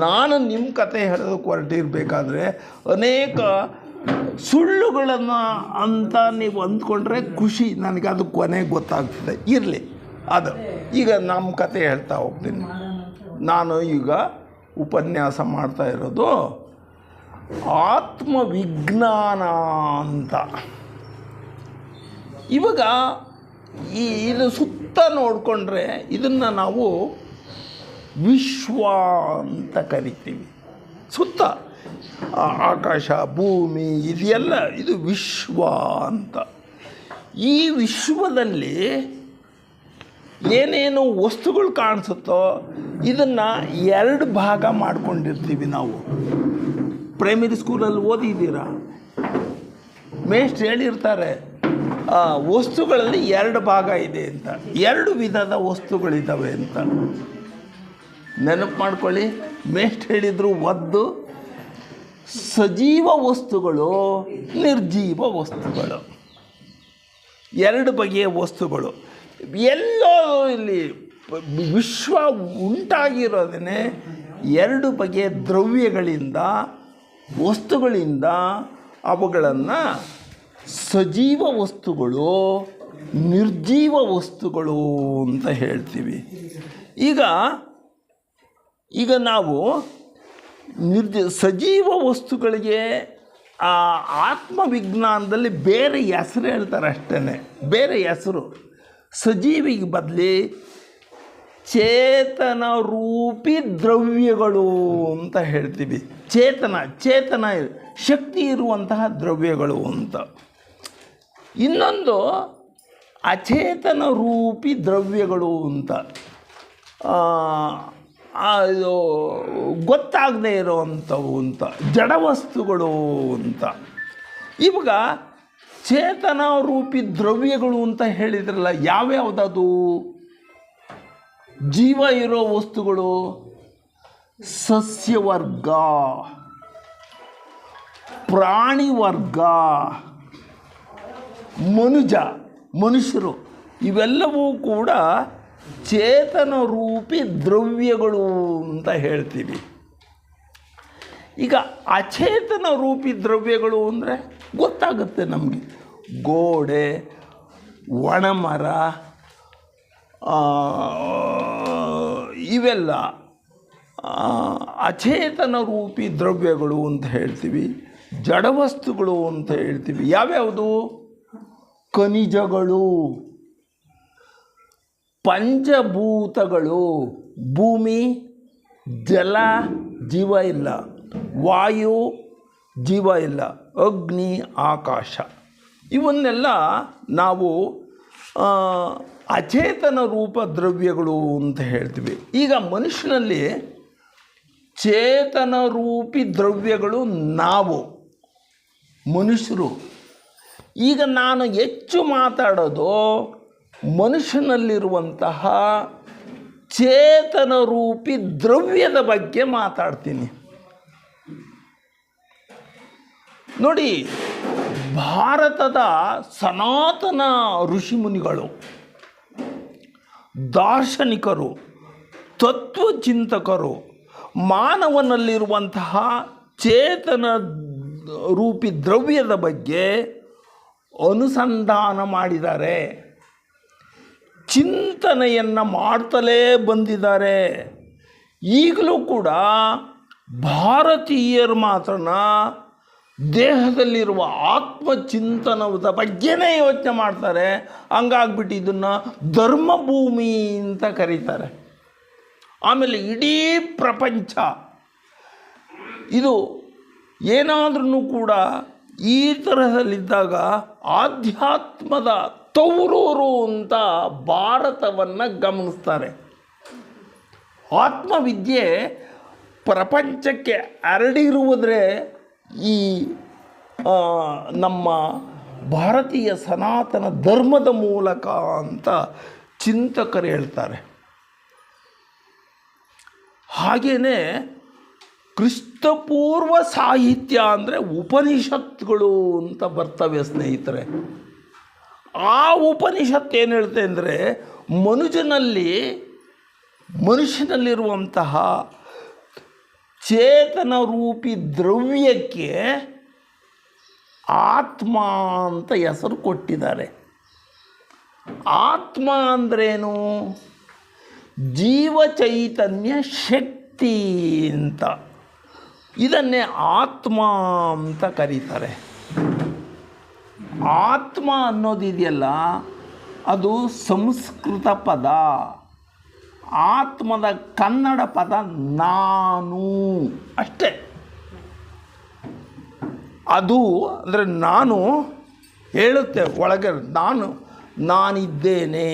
ನಾನು ನಿಮ್ಮ ಕತೆ ಹೇಳೋದಕ್ಕೆ ಹೊರಟಿರಬೇಕಾದ್ರೆ ಅನೇಕ ಸುಳ್ಳುಗಳನ್ನು ಅಂತ ನೀವು ಅಂದ್ಕೊಂಡ್ರೆ ಖುಷಿ, ನನಗೆ ಅದು ಕೊನೆಗೆ ಗೊತ್ತಾಗ್ತದೆ. ಇರಲಿ, ಅದು ಈಗ ನಮ್ಮ ಕತೆ ಹೇಳ್ತಾ ಹೋಗ್ತೀನಿ. ನಾನು ಈಗ ಉಪನ್ಯಾಸ ಮಾಡ್ತಾ ಇರೋದು ಆತ್ಮವಿಜ್ಞಾನ ಅಂತ. ಇವಾಗ ಇದು ಸುತ್ತ ನೋಡಿಕೊಂಡ್ರೆ ಇದನ್ನು ನಾವು ವಿಶ್ವ ಅಂತ ಕರಿತೀವಿ. ಸುತ್ತ ಆಕಾಶ, ಭೂಮಿ, ಇದೆಲ್ಲ ಇದು ವಿಶ್ವ ಅಂತ. ಈ ವಿಶ್ವದಲ್ಲಿ ಏನೇನು ವಸ್ತುಗಳು ಕಾಣಿಸುತ್ತೋ ಇದನ್ನು ಎರಡು ಭಾಗ ಮಾಡ್ಕೊಂಡಿರ್ತೀವಿ ನಾವು. ಪ್ರೈಮರಿ ಸ್ಕೂಲಲ್ಲಿ ಓದಿದ್ದೀರಾ, ಮೇಷ್ಟ್ರು ಹೇಳಿರ್ತಾರೆ ವಸ್ತುಗಳಲ್ಲಿ ಎರಡು ಭಾಗ ಇದೆ ಅಂತ, ಎರಡು ವಿಧದ ವಸ್ತುಗಳಿದ್ದಾವೆ ಅಂತ. ನೆನಪು ಮಾಡ್ಕೊಳ್ಳಿ, ಮೇಷ್ಟ್ರು ಹೇಳಿದರು, ಒಂದು ಸಜೀವ ವಸ್ತುಗಳು, ನಿರ್ಜೀವ ವಸ್ತುಗಳು, ಎರಡು ಬಗೆಯ ವಸ್ತುಗಳು. ಎಲ್ಲೋ ಇಲ್ಲಿ ವಿಶ್ವ ಉಂಟಾಗಿರೋದೇ ಎರಡು ಬಗೆಯ ದ್ರವ್ಯಗಳಿಂದ, ವಸ್ತುಗಳಿಂದ. ಅವುಗಳನ್ನು ಸಜೀವ ವಸ್ತುಗಳು, ನಿರ್ಜೀವ ವಸ್ತುಗಳು ಅಂತ ಹೇಳ್ತೀವಿ. ಈಗ ನಾವು ಸಜೀವ ವಸ್ತುಗಳಿಗೆ ಆತ್ಮವಿಜ್ಞಾನದಲ್ಲಿ ಬೇರೆ ಹೆಸರು ಹೇಳ್ತಾರೆ ಅಷ್ಟೇ, ಬೇರೆ ಹೆಸರು. ಸಜೀವಿಗೆ ಬದಲಿ ಚೇತನ ರೂಪಿ ದ್ರವ್ಯಗಳು ಅಂತ ಹೇಳ್ತೀವಿ. ಚೇತನ ಶಕ್ತಿ ಇರುವಂತಹ ದ್ರವ್ಯಗಳು ಅಂತ. ಇನ್ನೊಂದು ಅಚೇತನ ರೂಪಿ ದ್ರವ್ಯಗಳು ಅಂತ, ಇದು ಗೊತ್ತಾಗದೇ ಇರೋವಂಥವು ಅಂತ, ಜಡವಸ್ತುಗಳು ಅಂತ. ಇವಾಗ ಚೇತನ ರೂಪಿ ದ್ರವ್ಯಗಳು ಅಂತ ಹೇಳಿದ್ರಲ್ಲ, ಯಾವ್ಯಾವುದದು? ಜೀವ ಇರೋ ವಸ್ತುಗಳು ಸಸ್ಯವರ್ಗ, ಪ್ರಾಣಿವರ್ಗ, ಮನುಷ್ಯರು, ಇವೆಲ್ಲವೂ ಕೂಡ ಚೇತನ ರೂಪಿ ದ್ರವ್ಯಗಳು ಅಂತ ಹೇಳ್ತೀವಿ. ಈಗ ಅಚೇತನ ರೂಪಿ ದ್ರವ್ಯಗಳು ಅಂದರೆ ಗೊತ್ತಾಗುತ್ತೆ ನಮಗೆ. ಗೋಡೆ, ಒಣಮರ, ಇವೆಲ್ಲ ಅಚೇತನ ರೂಪಿ ದ್ರವ್ಯಗಳು ಅಂತ ಹೇಳ್ತೀವಿ. ಜಡವಸ್ತುಗಳು ಅಂತ ಹೇಳ್ತೀವಿ. ಯಾವ್ಯಾವುದು? ಖನಿಜಗಳು, ಪಂಚಭೂತಗಳು, ಭೂಮಿ, ಜಲ, ಜೀವ ಇಲ್ಲ, ವಾಯು, ಜೀವ ಇಲ್ಲ, ಅಗ್ನಿ, ಆಕಾಶ, ಇವನ್ನೆಲ್ಲ ನಾವು ಅಚೇತನ ರೂಪ ದ್ರವ್ಯಗಳು ಅಂತ ಹೇಳ್ತೀವಿ. ಈಗ ಮನುಷ್ಯನಲ್ಲಿ ಚೇತನ ರೂಪಿ ದ್ರವ್ಯಗಳು ನಾವು ಮನುಷ್ಯರು. ಈಗ ನಾನು ಹೆಚ್ಚು ಮಾತಾಡೋದು ಮನುಷ್ಯನಲ್ಲಿರುವಂತಹ ಚೇತನ ರೂಪಿ ದ್ರವ್ಯದ ಬಗ್ಗೆ ಮಾತಾಡ್ತೀನಿ. ನೋಡಿ, ಭಾರತದ ಸನಾತನ ಋಷಿಮುನಿಗಳು, ದಾರ್ಶನಿಕರು, ತತ್ವಚಿಂತಕರು ಮಾನವನಲ್ಲಿರುವಂತಹ ಚೇತನ ರೂಪಿ ದ್ರವ್ಯದ ಬಗ್ಗೆ ಅನುಸಂಧಾನ ಮಾಡಿದ್ದಾರೆ, ಚಿಂತನೆಯನ್ನು ಮಾಡ್ತಲೇ ಬಂದಿದ್ದಾರೆ. ಈಗಲೂ ಕೂಡ ಭಾರತೀಯರು ಮಾತ್ರನ ದೇಹದಲ್ಲಿರುವ ಆತ್ಮಚಿಂತನದ ಬಗ್ಗೆನೇ ಯೋಚನೆ ಮಾಡ್ತಾರೆ. ಹಂಗಾಗ್ಬಿಟ್ಟು ಇದನ್ನು ಧರ್ಮಭೂಮಿ ಅಂತ ಕರೀತಾರೆ. ಆಮೇಲೆ ಇಡೀ ಪ್ರಪಂಚ ಇದು ಏನಾದ್ರೂ ಕೂಡ ಈ ತರಹದಲ್ಲಿದ್ದಾಗ ಆಧ್ಯಾತ್ಮದ ತವರೂರು ಅಂತ ಭಾರತವನ್ನು ಗಮನಿಸ್ತಾರೆ. ಆತ್ಮವಿದ್ಯೆ ಪ್ರಪಂಚಕ್ಕೆ ಹರಡಿರುವುದೇ ಈ ನಮ್ಮ ಭಾರತೀಯ ಸನಾತನ ಧರ್ಮದ ಮೂಲಕ ಅಂತ ಚಿಂತಕರು ಹೇಳ್ತಾರೆ. ಹಾಗೆಯೇ ಕ್ರಿಸ್ತಪೂರ್ವ ಸಾಹಿತ್ಯ ಅಂದರೆ ಉಪನಿಷತ್ತುಗಳು ಅಂತ ಬರ್ತವೆ ಸ್ನೇಹಿತರೆ. ಆ ಉಪನಿಷತ್ತು ಏನು ಹೇಳುತ್ತೆ ಅಂದರೆ ಮನುಷ್ಯನಲ್ಲಿರುವಂತಹ ಚೇತನ ರೂಪಿ ದ್ರವ್ಯಕ್ಕೆ ಆತ್ಮ ಅಂತ ಹೆಸರು ಕೊಟ್ಟಿದ್ದಾರೆ. ಆತ್ಮ ಅಂದ್ರೇನು? ಜೀವ ಚೈತನ್ಯ ಶಕ್ತಿ ಅಂತ. ಇದನ್ನೇ ಆತ್ಮ ಅಂತ ಕರೀತಾರೆ. ಆತ್ಮ ಅನ್ನೋದಿದೆಯಲ್ಲ, ಅದು ಸಂಸ್ಕೃತ ಪದ. ಆತ್ಮದ ಕನ್ನಡ ಪದ ನಾನು ಅಷ್ಟೇ. ಅದು ಅಂದರೆ ನಾನು ಹೇಳುತ್ತೆ ಒಳಗೆ, ನಾನಿದ್ದೇನೆ,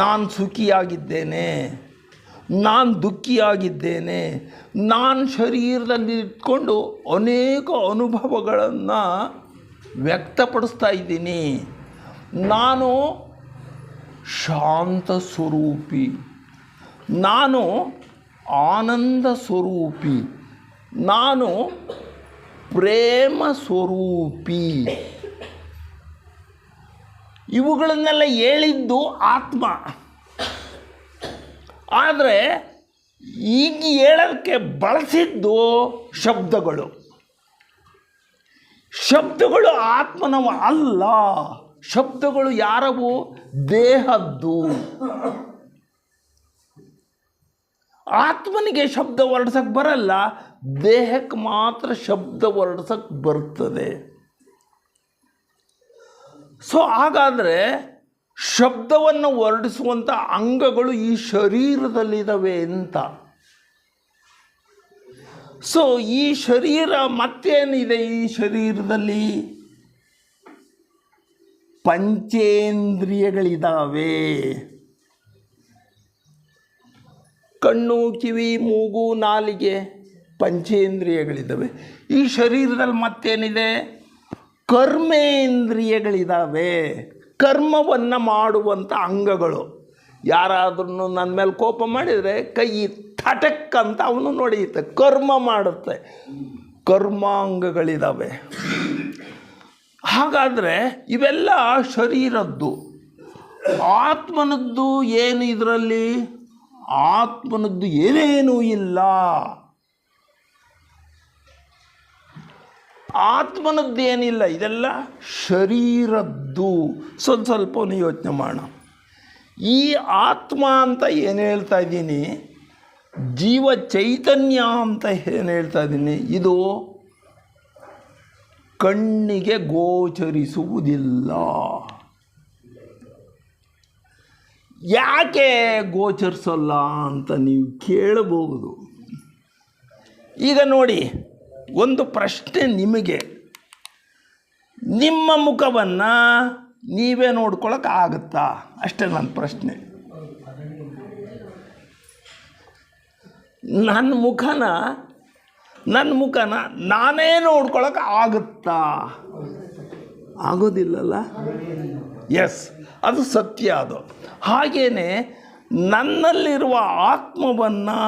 ನಾನು ಸುಖಿಯಾಗಿದ್ದೇನೆ, ನಾನು ದುಃಖಿಯಾಗಿದ್ದೇನೆ, ನಾನು ಶರೀರದಲ್ಲಿ ಇಟ್ಕೊಂಡು ಅನೇಕ ಅನುಭವಗಳನ್ನು ವ್ಯಕ್ತಪಡಿಸ್ತಾ ಇದ್ದೀನಿ, ನಾನು ಶಾಂತ ಸ್ವರೂಪಿ, ನಾನು ಆನಂದ ಸ್ವರೂಪಿ, ನಾನು ಪ್ರೇಮ ಸ್ವರೂಪಿ. ಇವುಗಳನ್ನೆಲ್ಲ ಹೇಳಿದ್ದು ಆತ್ಮ. ಆದರೆ ಈಗ ಹೇಳೋಕ್ಕೆ ಬಳಸಿದ್ದು ಶಬ್ದಗಳು. ಶಬ್ದಗಳು ಆತ್ಮನವ ಅಲ್ಲ. ಶಬ್ದಗಳು ಯಾರವು? ದೇಹದ್ದು. ಆತ್ಮನಿಗೆ ಶಬ್ದ ಹೊರಡ್ಸಕ್ಕೆ ಬರಲ್ಲ, ದೇಹಕ್ಕೆ ಮಾತ್ರ ಶಬ್ದ ಹೊರಡ್ಸಕ್ಕೆ ಬರ್ತದೆ. ಸೊ ಹಾಗಾದರೆ ಶಬ್ದವನ್ನು ಹೊರಡಿಸುವಂಥ ಅಂಗಗಳು ಈ ಶರೀರದಲ್ಲಿದ್ದಾವೆ ಅಂತ. ಸೊ ಈ ಶರೀರ ಮತ್ತೇನಿದೆ? ಈ ಶರೀರದಲ್ಲಿ ಪಂಚೇಂದ್ರಿಯಗಳಿದ್ದಾವೆ. ಕಣ್ಣು, ಕಿವಿ, ಮೂಗು, ನಾಲಿಗೆ ಪಂಚೇಂದ್ರಿಯಗಳಿದ್ದಾವೆ. ಈ ಶರೀರದಲ್ಲಿ ಮತ್ತೇನಿದೆ? ಕರ್ಮೇಂದ್ರಿಯಗಳಿದ್ದಾವೆ. ಕರ್ಮವನ್ನು ಮಾಡುವಂಥ ಅಂಗಗಳು. ಯಾರಾದ್ರೂ ನನ್ನ ಮೇಲೆ ಕೋಪ ಮಾಡಿದರೆ ಕೈ ಥಟಕ್ ಅಂತ ಅವನು ನೋಡಿಯುತ್ತೆ, ಕರ್ಮ ಮಾಡುತ್ತೆ. ಕರ್ಮಾಂಗಗಳಿದ್ದಾವೆ. ಹಾಗಾದರೆ ಇವೆಲ್ಲ ಶರೀರದ್ದು. ಆತ್ಮನದ್ದು ಏನು ಇದರಲ್ಲಿ? ಆತ್ಮನದ್ದು ಏನೇನೂ ಇಲ್ಲ. ಆತ್ಮನದ್ದು ಏನಿಲ್ಲ, ಇದೆಲ್ಲ ಶರೀರದ್ದು. ಸ್ವಲ್ಪ ಯೋಚನೆ ಮಾಡೋಣ. ಈ ಆತ್ಮ ಅಂತ ಏನು ಹೇಳ್ತಾ ಇದ್ದೀನಿ, ಜೀವ ಚೈತನ್ಯ ಅಂತ ಏನು ಹೇಳ್ತಾ ಇದ್ದೀನಿ, ಇದು ಕಣ್ಣಿಗೆ ಗೋಚರಿಸುವುದಿಲ್ಲ. ಯಾಕೆ ಗೋಚರಿಸಲ್ಲ ಅಂತ ನೀವು ಕೇಳಬಹುದು. ಈಗ ನೋಡಿ, ಒಂದು ಪ್ರಶ್ನೆ ನಿಮಗೆ. ನಿಮ್ಮ ಮುಖವನ್ನು ನೀವೇ ನೋಡ್ಕೊಳ್ಳೋಕೆ ಆಗುತ್ತಾ? ಅಷ್ಟೇ ನನ್ನ ಪ್ರಶ್ನೆ. ನನ್ನ ಮುಖನ ನಾನೇ ನೋಡ್ಕೊಳ್ಳೋಕೆ ಆಗುತ್ತಾ? ಆಗೋದಿಲ್ಲಲ್ಲ. ಎಸ್, ಅದು ಸತ್ಯ. ಅದು ಹಾಗೇನೆ ನನ್ನಲ್ಲಿರುವ ಆತ್ಮವನ್ನು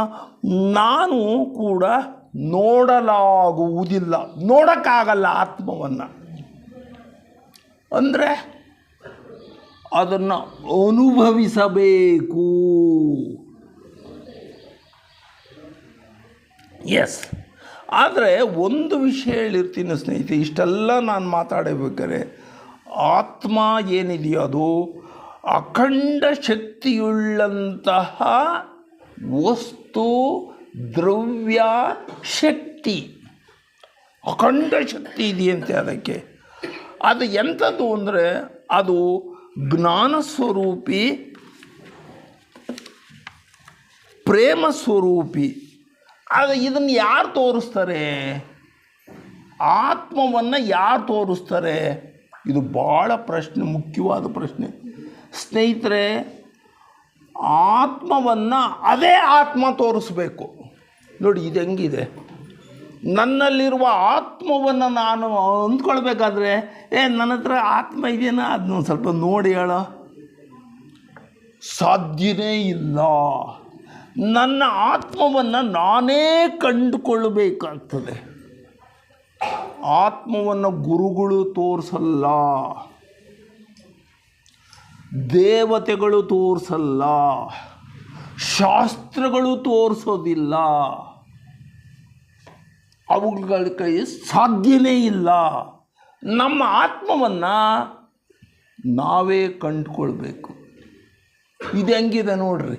ನಾನು ಕೂಡ ನೋಡಲಾಗುವುದಿಲ್ಲ, ನೋಡೋಕ್ಕಾಗಲ್ಲ ಆತ್ಮವನ್ನು. ಅಂದರೆ ಅದನ್ನು ಅನುಭವಿಸಬೇಕು. ಎಸ್, ಆದರೆ ಒಂದು ವಿಷಯ ಹೇಳಿರ್ತೀನಿ ಸ್ನೇಹಿತರೆ, ಇಷ್ಟೆಲ್ಲ ನಾನು ಮಾತಾಡಬೇಕಾದ್ರೆ ಆತ್ಮ ಏನಿದೆಯೋ ಅದು ಅಖಂಡ ಶಕ್ತಿಯುಳ್ಳಂತಹ ವಸ್ತು, ದ್ರವ್ಯ, ಶಕ್ತಿ. ಅಖಂಡ ಶಕ್ತಿ ಇದೆಯಂತೆ ಅದಕ್ಕೆ. ಅದು ಎಂಥದ್ದು ಅಂದರೆ ಅದು ಜ್ಞಾನ ಸ್ವರೂಪಿ, ಪ್ರೇಮ ಸ್ವರೂಪಿ. ಆದರೆ ಇದನ್ನು ಯಾರು ತೋರಿಸ್ತಾರೆ? ಆತ್ಮವನ್ನು ಯಾರು ತೋರಿಸ್ತಾರೆ? ಇದು ಭಾಳ ಪ್ರಶ್ನೆ, ಮುಖ್ಯವಾದ ಪ್ರಶ್ನೆ ಸ್ನೇಹಿತರೆ. ಆತ್ಮವನ್ನು ಅದೇ ಆತ್ಮ ತೋರಿಸ್ಬೇಕು. ನೋಡಿ ಇದು ಹೆಂಗಿದೆ. ನನ್ನಲ್ಲಿರುವ ಆತ್ಮವನ್ನು ನಾನು ಅಂದ್ಕೊಳ್ಬೇಕಾದ್ರೆ ನನ್ನ ಹತ್ರ ಆತ್ಮ ಇದೆಯಾ ಅದನ್ನ ಸ್ವಲ್ಪ ನೋಡಿ ಹೇಳೋ, ಸಾಧ್ಯವೇ ಇಲ್ಲ. ನನ್ನ ಆತ್ಮವನ್ನು ನಾನೇ ಕಂಡುಕೊಳ್ಳಬೇಕಾಗ್ತದೆ. ಆತ್ಮವನ್ನು ಗುರುಗಳು ತೋರಿಸಲ್ಲ, ದೇವತೆಗಳು ತೋರಿಸಲ್ಲ, ಶಾಸ್ತ್ರಗಳು ತೋರಿಸೋದಿಲ್ಲ. ಅವುಗಳ ಕೈ ಸಾಧ್ಯವೇ ಇಲ್ಲ. ನಮ್ಮ ಆತ್ಮವನ್ನು ನಾವೇ ಕಂಡುಕೊಳ್ಬೇಕು. ಇದು ಹೆಂಗಿದೆ ನೋಡ್ರಿ,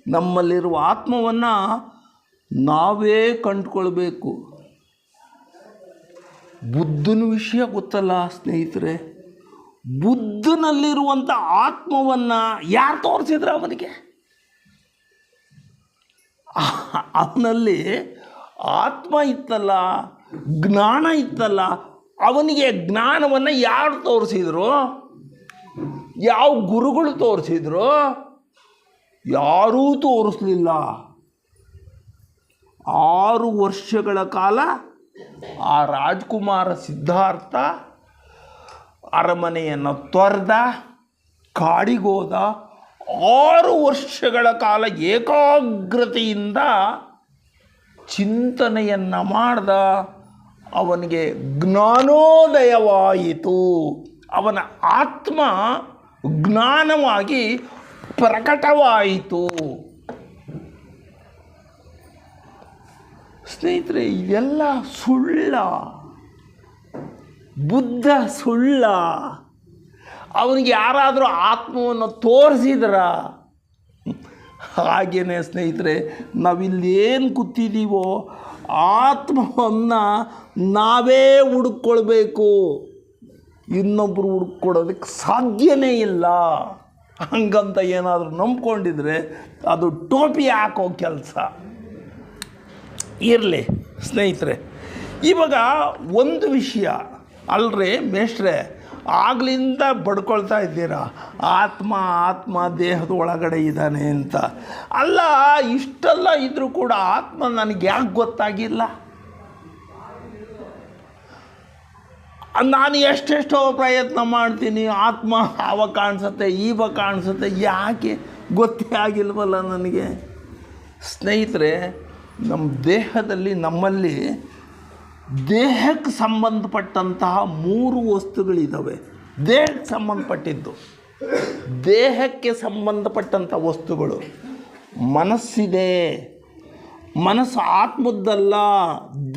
ನಮ್ಮಲ್ಲಿರುವ ಆತ್ಮವನ್ನು ನಾವೇ ಕಂಡುಕೊಳ್ಬೇಕು. ಬುದ್ಧನ ವಿಷಯ ಗೊತ್ತಲ್ಲ ಸ್ನೇಹಿತರೆ, ಬುದ್ಧನಲ್ಲಿರುವಂಥ ಆತ್ಮವನ್ನು ಯಾರು ತೋರಿಸಿದ್ರು ಅವನಿಗೆ? ಅವನಲ್ಲಿ ಆತ್ಮ ಇತ್ತಲ್ಲ, ಜ್ಞಾನ ಇತ್ತಲ್ಲ, ಅವನಿಗೆ ಜ್ಞಾನವನ್ನು ಯಾರು ತೋರಿಸಿದ್ರು? ಯಾವ ಗುರುಗಳು ತೋರಿಸಿದ್ರು? ಯಾರೂ ತೋರಿಸಲಿಲ್ಲ. 6 ವರ್ಷಗಳ ಕಾಲ ಆ ರಾಜ್ಕುಮಾರ ಸಿದ್ಧಾರ್ಥ ಅರಮನೆಯನ್ನು ತೊರೆದ, ಕಾಡಿಗೋದ. 6 ವರ್ಷಗಳ ಕಾಲ ಏಕಾಗ್ರತೆಯಿಂದ ಚಿಂತನೆಯನ್ನು ಮಾಡ್ದ. ಅವನಿಗೆ ಜ್ಞಾನೋದಯವಾಯಿತು. ಅವನ ಆತ್ಮ ಜ್ಞಾನವಾಗಿ ಪ್ರಕಟವಾಯಿತು. ಸ್ನೇಹಿತರೆ, ಇದೆಲ್ಲ ಸುಳ್ಳ. ಬುದ್ಧ ಸುಳ್ಳ. ಅವನಿಗೆ ಯಾರಾದರೂ ಆತ್ಮವನ್ನು ತೋರಿಸಿದ್ರ? ಹಾಗೇನೆ ಸ್ನೇಹಿತರೆ, ನಾವಿಲ್ಲೇನು ಕೂತಿದ್ದೀವೋ ಆತ್ಮವನ್ನು ನಾವೇ ಹುಡುಕೊಳ್ಬೇಕು. ಇನ್ನೊಬ್ಬರು ಹುಡುಕೊಡೋದಕ್ಕೆ ಸಾಧ್ಯವೇ ಇಲ್ಲ. ಹಂಗಂತ ಏನಾದರೂ ನಂಬ್ಕೊಂಡಿದ್ರೆ ಅದು ಟೋಪಿ ಹಾಕೋ ಕೆಲಸ. ಇರಲಿ ಸ್ನೇಹಿತರೆ, ಇವಾಗ ಒಂದು ವಿಷಯ ಅಲ್ರಿ ಮೇಷ್ಟ್ರೆ, ಆಗ್ಲಿಂದ ಬಡ್ಕೊಳ್ತಾ ಇದ್ದೀರಾ ಆತ್ಮ ಆತ್ಮ ದೇಹದ ಒಳಗಡೆ ಇದ್ದಾನೆ ಅಂತ. ಅಲ್ಲ, ಇಷ್ಟೆಲ್ಲ ಇದ್ದರೂ ಕೂಡ ಆತ್ಮ ನನಗೆ ಯಾಕೆ ಗೊತ್ತಾಗಿಲ್ಲ? ನಾನು ಎಷ್ಟೆಷ್ಟೋ ಪ್ರಯತ್ನ ಮಾಡ್ತೀನಿ, ಆತ್ಮ ಆವಾಗ ಕಾಣಿಸುತ್ತೆ, ಈವಾಗ ಕಾಣಿಸುತ್ತೆ, ಯಾಕೆ ಗೊತ್ತೇ ಆಗಿಲ್ವಲ್ಲ ನನಗೆ? ಸ್ನೇಹಿತರೆ, ನಮ್ಮ ದೇಹದಲ್ಲಿ, ನಮ್ಮಲ್ಲಿ ದೇಹಕ್ಕೆ ಸಂಬಂಧಪಟ್ಟಂತಹ 3 ವಸ್ತುಗಳಿದ್ದಾವೆ. ದೇಹಕ್ಕೆ ಸಂಬಂಧಪಟ್ಟಿದ್ದು, ದೇಹಕ್ಕೆ ಸಂಬಂಧಪಟ್ಟಂಥ ವಸ್ತುಗಳು. ಮನಸ್ಸಿದೆ, ಮನಸ್ಸು ಆತ್ಮದ್ದಲ್ಲ,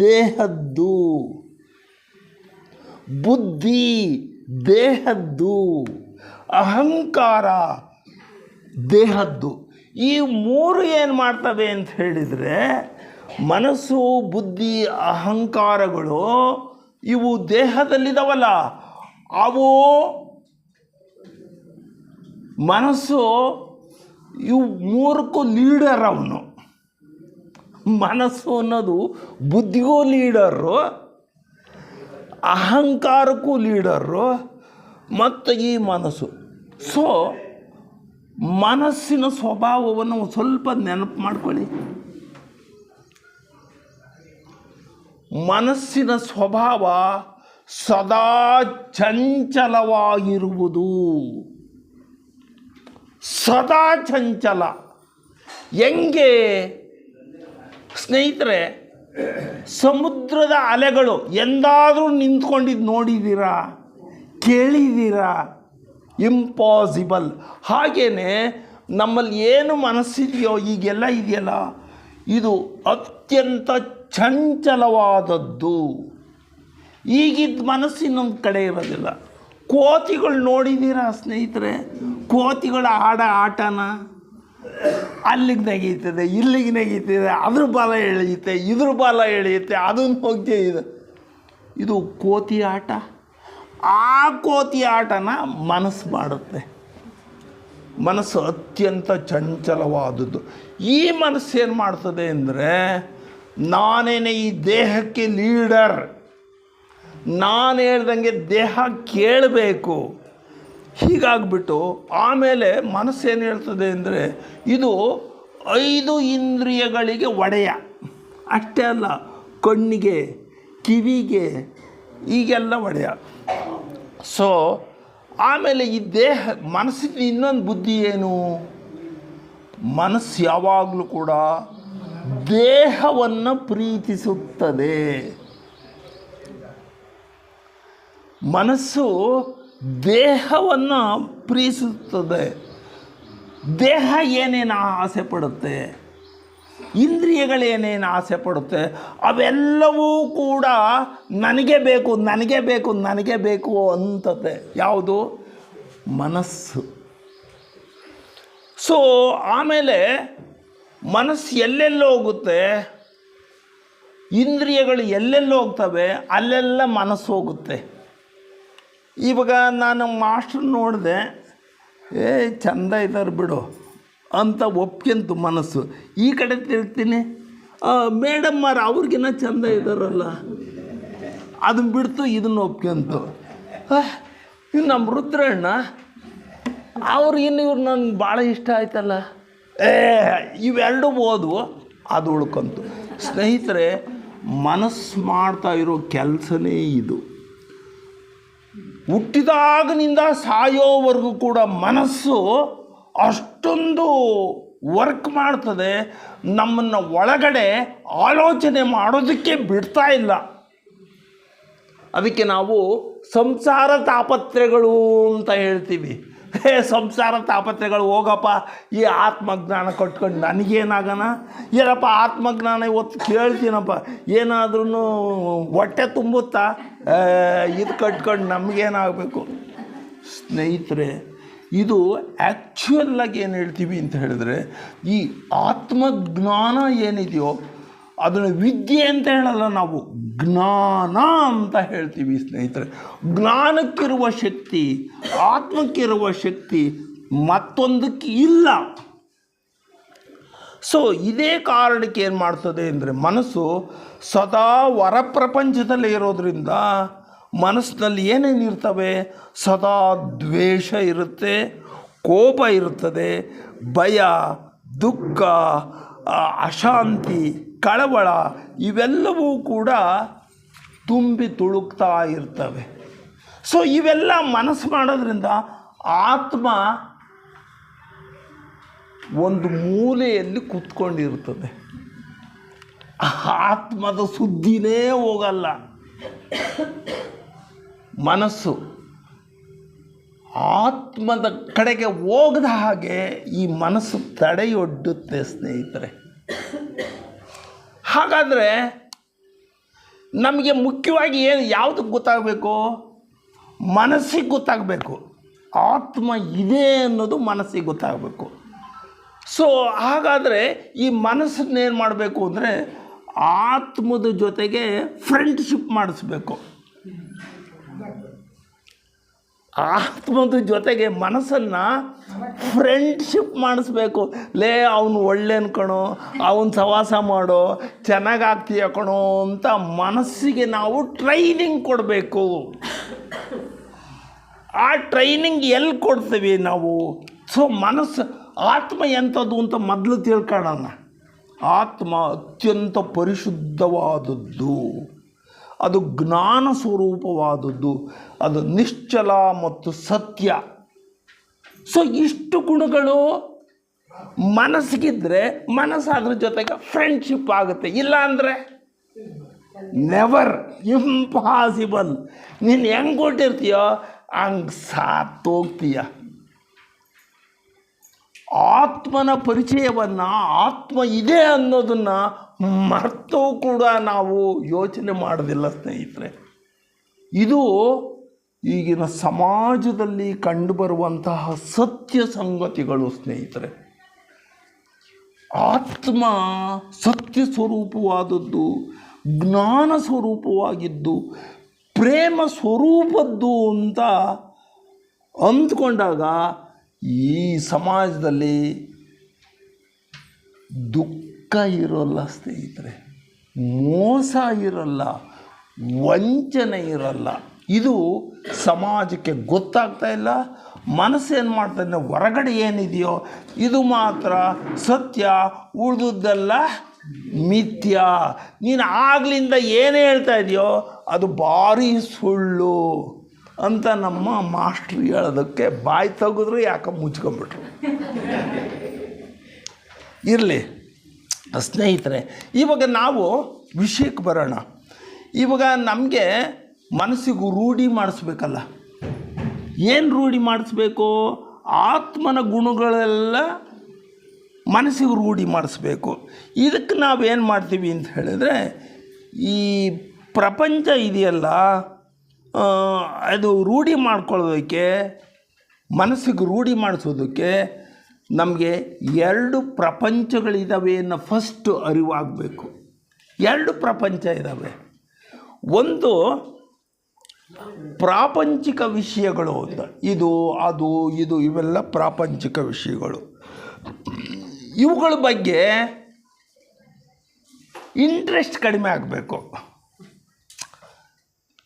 ದೇಹದ್ದು. ಬುದ್ಧಿ ದೇಹದ್ದು, ಅಹಂಕಾರ ದೇಹದ್ದು. ಈ 3 ಏನು ಮಾಡ್ತವೆ ಅಂತ ಹೇಳಿದರೆ, ಮನಸ್ಸು, ಬುದ್ಧಿ, ಅಹಂಕಾರಗಳು ಇವು ದೇಹದಲ್ಲಿದ್ದಾವಲ್ಲ, ಅವು ಮನಸ್ಸು ಇವು 3ಕ್ಕೂ ಲೀಡರ್. ಅವನು ಮನಸ್ಸು ಅನ್ನೋದು ಬುದ್ಧಿಗೂ ಲೀಡರು, ಅಹಂಕಾರಕ್ಕೂ ಲೀಡರು, ಮತ್ತು ಈ ಮನಸ್ಸು. ಸೊ ಮನಸ್ಸಿನ ಸ್ವಭಾವವನ್ನು ಸ್ವಲ್ಪ ನೆನಪು ಮಾಡ್ಕೊಳ್ಳಿ. ಮನಸ್ಸಿನ ಸ್ವಭಾವ ಸದಾ ಚಂಚಲವಾಗಿರುವುದು. ಸದಾ ಚಂಚಲ. ಹೆಂಗೆ ಸ್ನೇಹಿತರೆ? ಸಮುದ್ರದ ಅಲೆಗಳು ಎಂದಾದರೂ ನಿಂತ್ಕೊಂಡಿದ್ದು ನೋಡಿದ್ದೀರಾ? ಕೇಳಿದ್ದೀರಾ? ಇಂಪಾಸಿಬಲ್. ಹಾಗೇನೆ ನಮ್ಮಲ್ಲಿ ಏನು ಮನಸ್ಸಿದೆಯೋ ಈಗೆಲ್ಲ ಇದೆಯಲ್ಲ, ಇದು ಅತ್ಯಂತ ಚಂಚಲವಾದದ್ದು. ಈಗಿದ್ದ ಮನಸ್ಸು ಇನ್ನೊಂದು ಕಡೆ ಇರೋದಿಲ್ಲ. ಕೋತಿಗಳು ನೋಡಿದ್ದೀರಾ ಸ್ನೇಹಿತರೆ? ಕೋತಿಗಳು ಆಟನ ಅಲ್ಲಿಗೆ ನೆಗೀತದೆ, ಇಲ್ಲಿಗೆ ನೆಗೀತದೆ, ಅದ್ರ ಬಾಲ ಎಳೆಯುತ್ತೆ, ಇದ್ರ ಬಾಲ ಎಳೆಯುತ್ತೆ, ಅದನ್ನು ಹೋಗಿ ಇದು ಕೋತಿ ಆಟ. ಆ ಕೋತಿ ಆಟನ ಮನಸ್ಸು ಮಾಡುತ್ತೆ. ಮನಸ್ಸು ಅತ್ಯಂತ ಚಂಚಲವಾದದ್ದು. ಈ ಮನಸ್ಸು ಏನು ಮಾಡ್ತದೆ ಅಂದರೆ, ನಾನೇನೆ ಈ ದೇಹಕ್ಕೆ ಲೀಡರ್, ನಾನು ಹೇಳ್ದಂಗೆ ದೇಹ ಕೇಳಬೇಕು, ಹೀಗಾಗ್ಬಿಟ್ಟು ಆಮೇಲೆ ಮನಸ್ಸೇನು ಹೇಳ್ತದೆ ಅಂದರೆ, ಇದು 5 ಇಂದ್ರಿಯಗಳಿಗೆ ಒಡೆಯ. ಅಷ್ಟೇ ಅಲ್ಲ, ಕಣ್ಣಿಗೆ, ಕಿವಿಗೆ, ಈಗೆಲ್ಲ ಒಡೆಯ. ಸೊ ಆಮೇಲೆ ಈ ದೇಹ, ಮನಸ್ಸಿನ ಇನ್ನೊಂದು ಬುದ್ಧಿ ಏನು? ಮನಸ್ಸು ಯಾವಾಗಲೂ ಕೂಡ ದೇಹವನ್ನು ಪ್ರೀತಿಸುತ್ತದೆ. ಮನಸ್ಸು ದೇಹವನ್ನು ಪ್ರೀತಿಸುತ್ತದೆ. ದೇಹ ಏನೇನು ಆಸೆ ಪಡುತ್ತೆ? ಇಂದ್ರಿಯಗಳೇನೇನು ಆಸೆ ಪಡುತ್ತೆ ಅವೆಲ್ಲವೂ ಕೂಡ ನನಗೆ ಬೇಕು ನನಗೆ ಬೇಕು ನನಗೆ ಬೇಕು ಅಂತತೆ. ಯಾವುದು? ಮನಸ್ಸು. ಸೊ ಆಮೇಲೆ ಮನಸ್ಸು ಎಲ್ಲೆಲ್ಲಿ ಹೋಗುತ್ತೆ, ಇಂದ್ರಿಯಗಳು ಎಲ್ಲೆಲ್ಲಿ ಹೋಗ್ತವೆ ಅಲ್ಲೆಲ್ಲ ಮನಸ್ಸು ಹೋಗುತ್ತೆ. ಇವಾಗ ನಾನು ಮಾಸ್ಟ್ರ್ ನೋಡಿದೆ, ಚಂದ ಇದ್ದಾರೆ ಬಿಡು ಅಂತ ಒಪ್ಕೊಂತು ಮನಸ್ಸು. ಈ ಕಡೆ ತಿಳ್ತೀನಿ, ಮೇಡಮ್ಮರು ಅವ್ರಿಗಿನ್ನ ಚಂದ ಇದ್ದಾರಲ್ಲ, ಅದನ್ನ ಬಿಡ್ತು ಇದನ್ನು ಒಪ್ಕೊಂತು. ಇನ್ನು ನಮ್ಮ ರುದ್ರಣ್ಣ ಅವ್ರಿಗಿನ್ನು ಇವ್ರು ನನಗೆ ಭಾಳ ಇಷ್ಟ ಆಯ್ತಲ್ಲ, ಇವೆರಡು ಓದು ಅದು ಉಳ್ಕೊಂತು. ಸ್ನೇಹಿತರೆ, ಮನಸ್ಸು ಮಾಡ್ತಾ ಇರೋ ಕೆಲಸನೇ ಇದು. ಹುಟ್ಟಿದಾಗನಿಂದ ಸಾಯೋವರೆಗೂ ಕೂಡ ಮನಸ್ಸು ಅಷ್ಟೊಂದು ವರ್ಕ್ ಮಾಡ್ತದೆ, ನಮ್ಮನ್ನು ಒಳಗಡೆ ಆಲೋಚನೆ ಮಾಡೋದಕ್ಕೆ ಬಿಡ್ತಾ ಇಲ್ಲ. ಅದಕ್ಕೆ ನಾವು ಸಂಸಾರ ತಾಪತ್ರೆಗಳು ಅಂತ ಹೇಳ್ತೀವಿ. ಸಂಸಾರ ತಾಪತ್ರೆಗಳು ಹೋಗಪ್ಪ, ಈ ಆತ್ಮಜ್ಞಾನ ಕಟ್ಕೊಂಡು ನನಗೇನಾಗೋಣ, ಏನಪ್ಪ ಆತ್ಮಜ್ಞಾನ ಇವತ್ತು ಕೇಳ್ತೀನಪ್ಪ, ಏನಾದ್ರೂ ಹೊಟ್ಟೆ ತುಂಬುತ್ತಾ, ಇದು ಕಟ್ಕೊಂಡು ನಮಗೇನಾಗಬೇಕು? ಸ್ನೇಹಿತರೆ, ಇದು ಆ್ಯಕ್ಚುಯಲ್ಲಾಗಿ ಏನು ಹೇಳ್ತೀವಿ ಅಂತ ಹೇಳಿದ್ರೆ, ಈ ಆತ್ಮಜ್ಞಾನ ಏನಿದೆಯೋ ಅದನ್ನು ವಿದ್ಯೆ ಅಂತ ಹೇಳಲ್ಲ, ನಾವು ಜ್ಞಾನ ಅಂತ ಹೇಳ್ತೀವಿ. ಸ್ನೇಹಿತರೆ, ಜ್ಞಾನಕ್ಕಿರುವ ಶಕ್ತಿ, ಆತ್ಮಕ್ಕಿರುವ ಶಕ್ತಿ ಮತ್ತೊಂದಕ್ಕೆ ಇಲ್ಲ. ಸೊ ಇದೇ ಕಾರಣಕ್ಕೆ ಏನು ಮಾಡ್ತದೆ ಅಂದರೆ, ಮನಸ್ಸು ಸದಾ ಹೊರಪ್ರಪಂಚದಲ್ಲಿ ಇರೋದ್ರಿಂದ ಮನಸ್ಸಿನಲ್ಲಿ ಏನೇನಿರ್ತವೆ? ಸದಾ ದ್ವೇಷ ಇರುತ್ತೆ, ಕೋಪ ಇರುತ್ತದೆ, ಭಯ, ದುಃಖ, ಅಶಾಂತಿ, ಕಳವಳ ಇವೆಲ್ಲವೂ ಕೂಡ ತುಂಬಿ ತುಳುಕ್ತಾ ಇರ್ತವೆ. ಸೊ ಇವೆಲ್ಲ ಮನಸ್ಸು ಮಾಡೋದ್ರಿಂದ ಆತ್ಮ ಒಂದು ಮೂಲೆಯಲ್ಲಿ ಕೂತ್ಕೊಂಡಿರ್ತದೆ. ಆತ್ಮದ ಸುದ್ದಿನೇ ಹೋಗಲ್ಲ. ಮನಸ್ಸು ಆತ್ಮದ ಕಡೆಗೆ ಹೋಗದ ಹಾಗೆ ಈ ಮನಸ್ಸು ತಡೆಯೊಡ್ಡುತ್ತೆ. ಸ್ನೇಹಿತರೆ, ಹಾಗಾದರೆ ನಮಗೆ ಮುಖ್ಯವಾಗಿ ಯಾವುದಕ್ಕೆ ಗೊತ್ತಾಗಬೇಕು? ಮನಸ್ಸಿಗೆ ಗೊತ್ತಾಗಬೇಕು. ಆತ್ಮ ಇದೆ ಅನ್ನೋದು ಮನಸ್ಸಿಗೆ ಗೊತ್ತಾಗಬೇಕು. ಸೊ ಹಾಗಾದರೆ ಈ ಮನಸ್ಸನ್ನೇನು ಮಾಡಬೇಕು ಅಂದರೆ, ಆತ್ಮದ ಜೊತೆಗೆ ಫ್ರೆಂಡ್ಶಿಪ್ ಮಾಡಿಸ್ಬೇಕು. ಆತ್ಮದ ಜೊತೆಗೆ ಮನಸ್ಸನ್ನು ಫ್ರೆಂಡ್ಶಿಪ್ ಮಾಡಿಸ್ಬೇಕು. ಅವನು ಒಳ್ಳೆ ಅನ್ಕೊಣೋ, ಅವನು ಸವಾಸ ಮಾಡೋ, ಚೆನ್ನಾಗಾಗ್ತೀಯ ಕಣೋ ಅಂತ ಮನಸ್ಸಿಗೆ ನಾವು ಟ್ರೈನಿಂಗ್ ಕೊಡಬೇಕು. ಆ ಟ್ರೈನಿಂಗ್ ಎಲ್ಲಿ ಕೊಡ್ತೀವಿ ನಾವು? ಸೊ ಮನಸ್ಸು, ಆತ್ಮ ಎಂಥದ್ದು ಅಂತ ಮೊದಲು ತಿಳ್ಕೊಳ್ಳೋಣ. ಆತ್ಮ ಅತ್ಯಂತ ಪರಿಶುದ್ಧವಾದದ್ದು, ಅದು ಜ್ಞಾನ ಸ್ವರೂಪವಾದದ್ದು, ಅದು ನಿಶ್ಚಲ ಮತ್ತು ಸತ್ಯ. ಸೊ ಇಷ್ಟು ಗುಣಗಳು ಮನಸ್ಸಿಗಿದ್ರೆ ಮನಸ್ಸು ಅದ್ರ ಜೊತೆಗೆ ಫ್ರೆಂಡ್ಶಿಪ್ ಆಗುತ್ತೆ. ಇಲ್ಲ ಅಂದರೆ ನೆವರ್, ಇಂಪಾಸಿಬಲ್. ನೀನು ಹೆಂಗೆ ಕೊಟ್ಟಿರ್ತೀಯೋ ಹಂಗೆ ಸಾತ್ತೋಗ್ತೀಯ. ಆತ್ಮನ ಪರಿಚಯವನ್ನು, ಆತ್ಮ ಇದೆ ಅನ್ನೋದನ್ನು ಮರೆತೂ ಕೂಡ ನಾವು ಯೋಚನೆ ಮಾಡೋದಿಲ್ಲ. ಸ್ನೇಹಿತರೆ, ಇದು ಈಗಿನ ಸಮಾಜದಲ್ಲಿ ಕಂಡುಬರುವಂತಹ ಸತ್ಯ ಸಂಗತಿಗಳು. ಸ್ನೇಹಿತರೆ, ಆತ್ಮ ಸತ್ಯ ಸ್ವರೂಪವಾದದ್ದು, ಜ್ಞಾನ ಸ್ವರೂಪವಾಗಿದ್ದು, ಪ್ರೇಮ ಸ್ವರೂಪದ್ದು ಅಂತ ಅಂದ್ಕೊಂಡಾಗ ಈ ಸಮಾಜದಲ್ಲಿ ದುಃಖ ಇರೋಲ್ಲ. ಸ್ನೇಹಿತರೆ, ಮೋಸ ಇರಲ್ಲ, ವಂಚನೆ ಇರಲ್ಲ. ಇದು ಸಮಾಜಕ್ಕೆ ಗೊತ್ತಾಗ್ತಾ ಇಲ್ಲ. ಮನಸ್ಸೇನು ಮಾಡ್ತಾನೆ, ಹೊರಗಡೆ ಏನಿದೆಯೋ ಇದು ಮಾತ್ರ ಸತ್ಯ, ಉಳಿದುದೆಲ್ಲ ಮಿಥ್ಯ. ನೀನು ಆಗ್ಲಿಂದ ಏನು ಹೇಳ್ತಾ ಇದೆಯೋ ಅದು ಭಾರಿ ಸುಳ್ಳು ಅಂತ ನಮ್ಮ ಮಾಸ್ಟ್ರು ಹೇಳೋದಕ್ಕೆ ಬಾಯಿ ತೆಗೆದ್ರು ಯಾಕೆ ಮುಚ್ಕೊಂಡ್ಬಿಟ್ರು. ಇರಲಿ ಸ್ನೇಹಿತರೆ, ಇವಾಗ ನಾವು ವಿಷಯಕ್ಕೆ ಬರೋಣ. ಇವಾಗ ನಮಗೆ ಮನಸ್ಸಿಗೂ ರೂಢಿ ಮಾಡಿಸ್ಬೇಕಲ್ಲ. ಏನು ರೂಢಿ ಮಾಡಿಸ್ಬೇಕು? ಆತ್ಮನ ಗುಣಗಳೆಲ್ಲ ಮನಸ್ಸಿಗೆ ರೂಢಿ ಮಾಡಿಸ್ಬೇಕು. ಇದಕ್ಕೆ ನಾವೇನು ಮಾಡ್ತೀವಿ ಅಂತ ಹೇಳಿದ್ರೆ, ಈ ಪ್ರಪಂಚ ಇದೆಯಲ್ಲ, ಅದು ರೂಢಿ ಮಾಡ್ಕೊಳ್ಳೋದಕ್ಕೆ, ಮನಸ್ಸಿಗೆ ರೂಢಿ ಮಾಡಿಸೋದಕ್ಕೆ ನಮಗೆ 2 ಪ್ರಪಂಚಗಳಿದ್ದಾವೆ ಅನ್ನೋ ಫಸ್ಟು ಅರಿವಾಗಬೇಕು. 2 ಪ್ರಪಂಚ ಇದ್ದಾವೆ. ಒಂದು ಪ್ರಾಪಂಚಿಕ ವಿಷಯಗಳು ಅಂತ, ಇದು ಅದು ಇದು ಇವೆಲ್ಲ ಪ್ರಾಪಂಚಿಕ ವಿಷಯಗಳು. ಇವುಗಳ ಬಗ್ಗೆ ಇಂಟ್ರೆಸ್ಟ್ ಕಡಿಮೆ ಆಗಬೇಕು.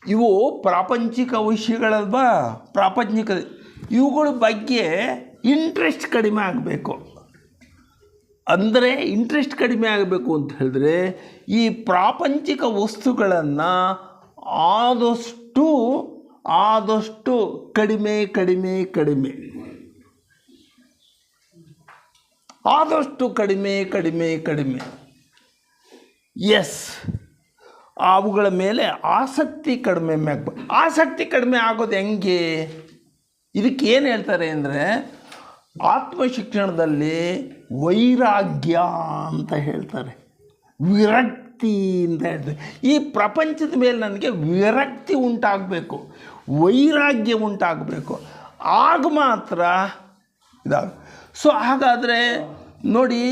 ಇವು ಪ್ರಾಪಂಚಿಕ ವಿಷಯಗಳಲ್ವಾ, ಪ್ರಾಪಂಚಿಕ ಇವುಗಳ ಬಗ್ಗೆ ಇಂಟ್ರೆಸ್ಟ್ ಕಡಿಮೆ ಆಗಬೇಕು. ಅಂದರೆ ಇಂಟ್ರೆಸ್ಟ್ ಕಡಿಮೆ ಆಗಬೇಕು ಅಂತ ಹೇಳಿದ್ರೆ, ಈ ಪ್ರಾಪಂಚಿಕ ವಸ್ತುಗಳನ್ನು ಆದಷ್ಟು ಕಡಿಮೆ ಕಡಿಮೆ ಕಡಿಮೆ ಆದಷ್ಟು ಕಡಿಮೆ ಕಡಿಮೆ ಕಡಿಮೆ ಎಸ್ ಅವುಗಳ ಮೇಲೆ ಆಸಕ್ತಿ ಕಡಿಮೆ ಆಗಬೇಕು. ಆಸಕ್ತಿ ಕಡಿಮೆ ಆಗೋದು ಹೆಂಗೆ? ಇದಕ್ಕೆ ಏನು ಹೇಳ್ತಾರೆ ಅಂದರೆ, ಆತ್ಮಶಿಕ್ಷಣದಲ್ಲಿ ವೈರಾಗ್ಯ ಅಂತ ಹೇಳ್ತಾರೆ, ವಿರಕ್ತಿ ಅಂತ ಹೇಳ್ತಾರೆ. ಈ ಪ್ರಪಂಚದ ಮೇಲೆ ನನಗೆ ವಿರಕ್ತಿ ಉಂಟಾಗಬೇಕು, ವೈರಾಗ್ಯ ಉಂಟಾಗಬೇಕು, ಆಗ ಮಾತ್ರ ಇದಾಗ. ಸೊ ಹಾಗಾದರೆ ನೋಡಿ,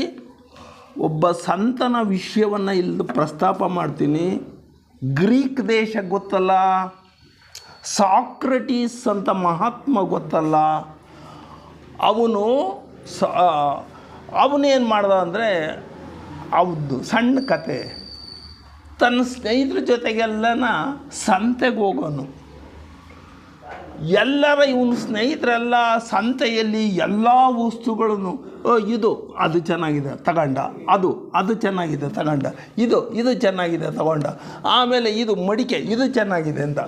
ಒಬ್ಬ ಸಂತನ ವಿಷಯವನ್ನು ಇಲ್ಲಿ ಪ್ರಸ್ತಾಪ ಮಾಡ್ತೀನಿ. ಗ್ರೀಕ್ ದೇಶ ಗೊತ್ತಲ್ಲ, ಸಾಕ್ರಟೀಸ್ ಅಂತ ಮಹಾತ್ಮ ಗೊತ್ತಲ್ಲ, ಅವನೇನು ಮಾಡ್ದ ಅಂದರೆ, ಅವ್ದು ಸಣ್ಣ ಕತೆ, ತನ್ನ ಸ್ನೇಹಿತರ ಜೊತೆಗೆಲ್ಲನ ಸಂತೆಗೆ ಹೋಗೋನು. ಎಲ್ಲರ ಇವನು ಸ್ನೇಹಿತರೆಲ್ಲ ಸಂತೆಯಲ್ಲಿ ಎಲ್ಲ ವಸ್ತುಗಳನ್ನು, ಅದು ಚೆನ್ನಾಗಿದೆ ತಗೊಂಡ, ಅದು ಚೆನ್ನಾಗಿದೆ ತಗೊಂಡ, ಇದು ಚೆನ್ನಾಗಿದೆ ತಗೊಂಡ, ಆಮೇಲೆ ಇದು ಮಡಿಕೆ ಇದು ಚೆನ್ನಾಗಿದೆ ಅಂತ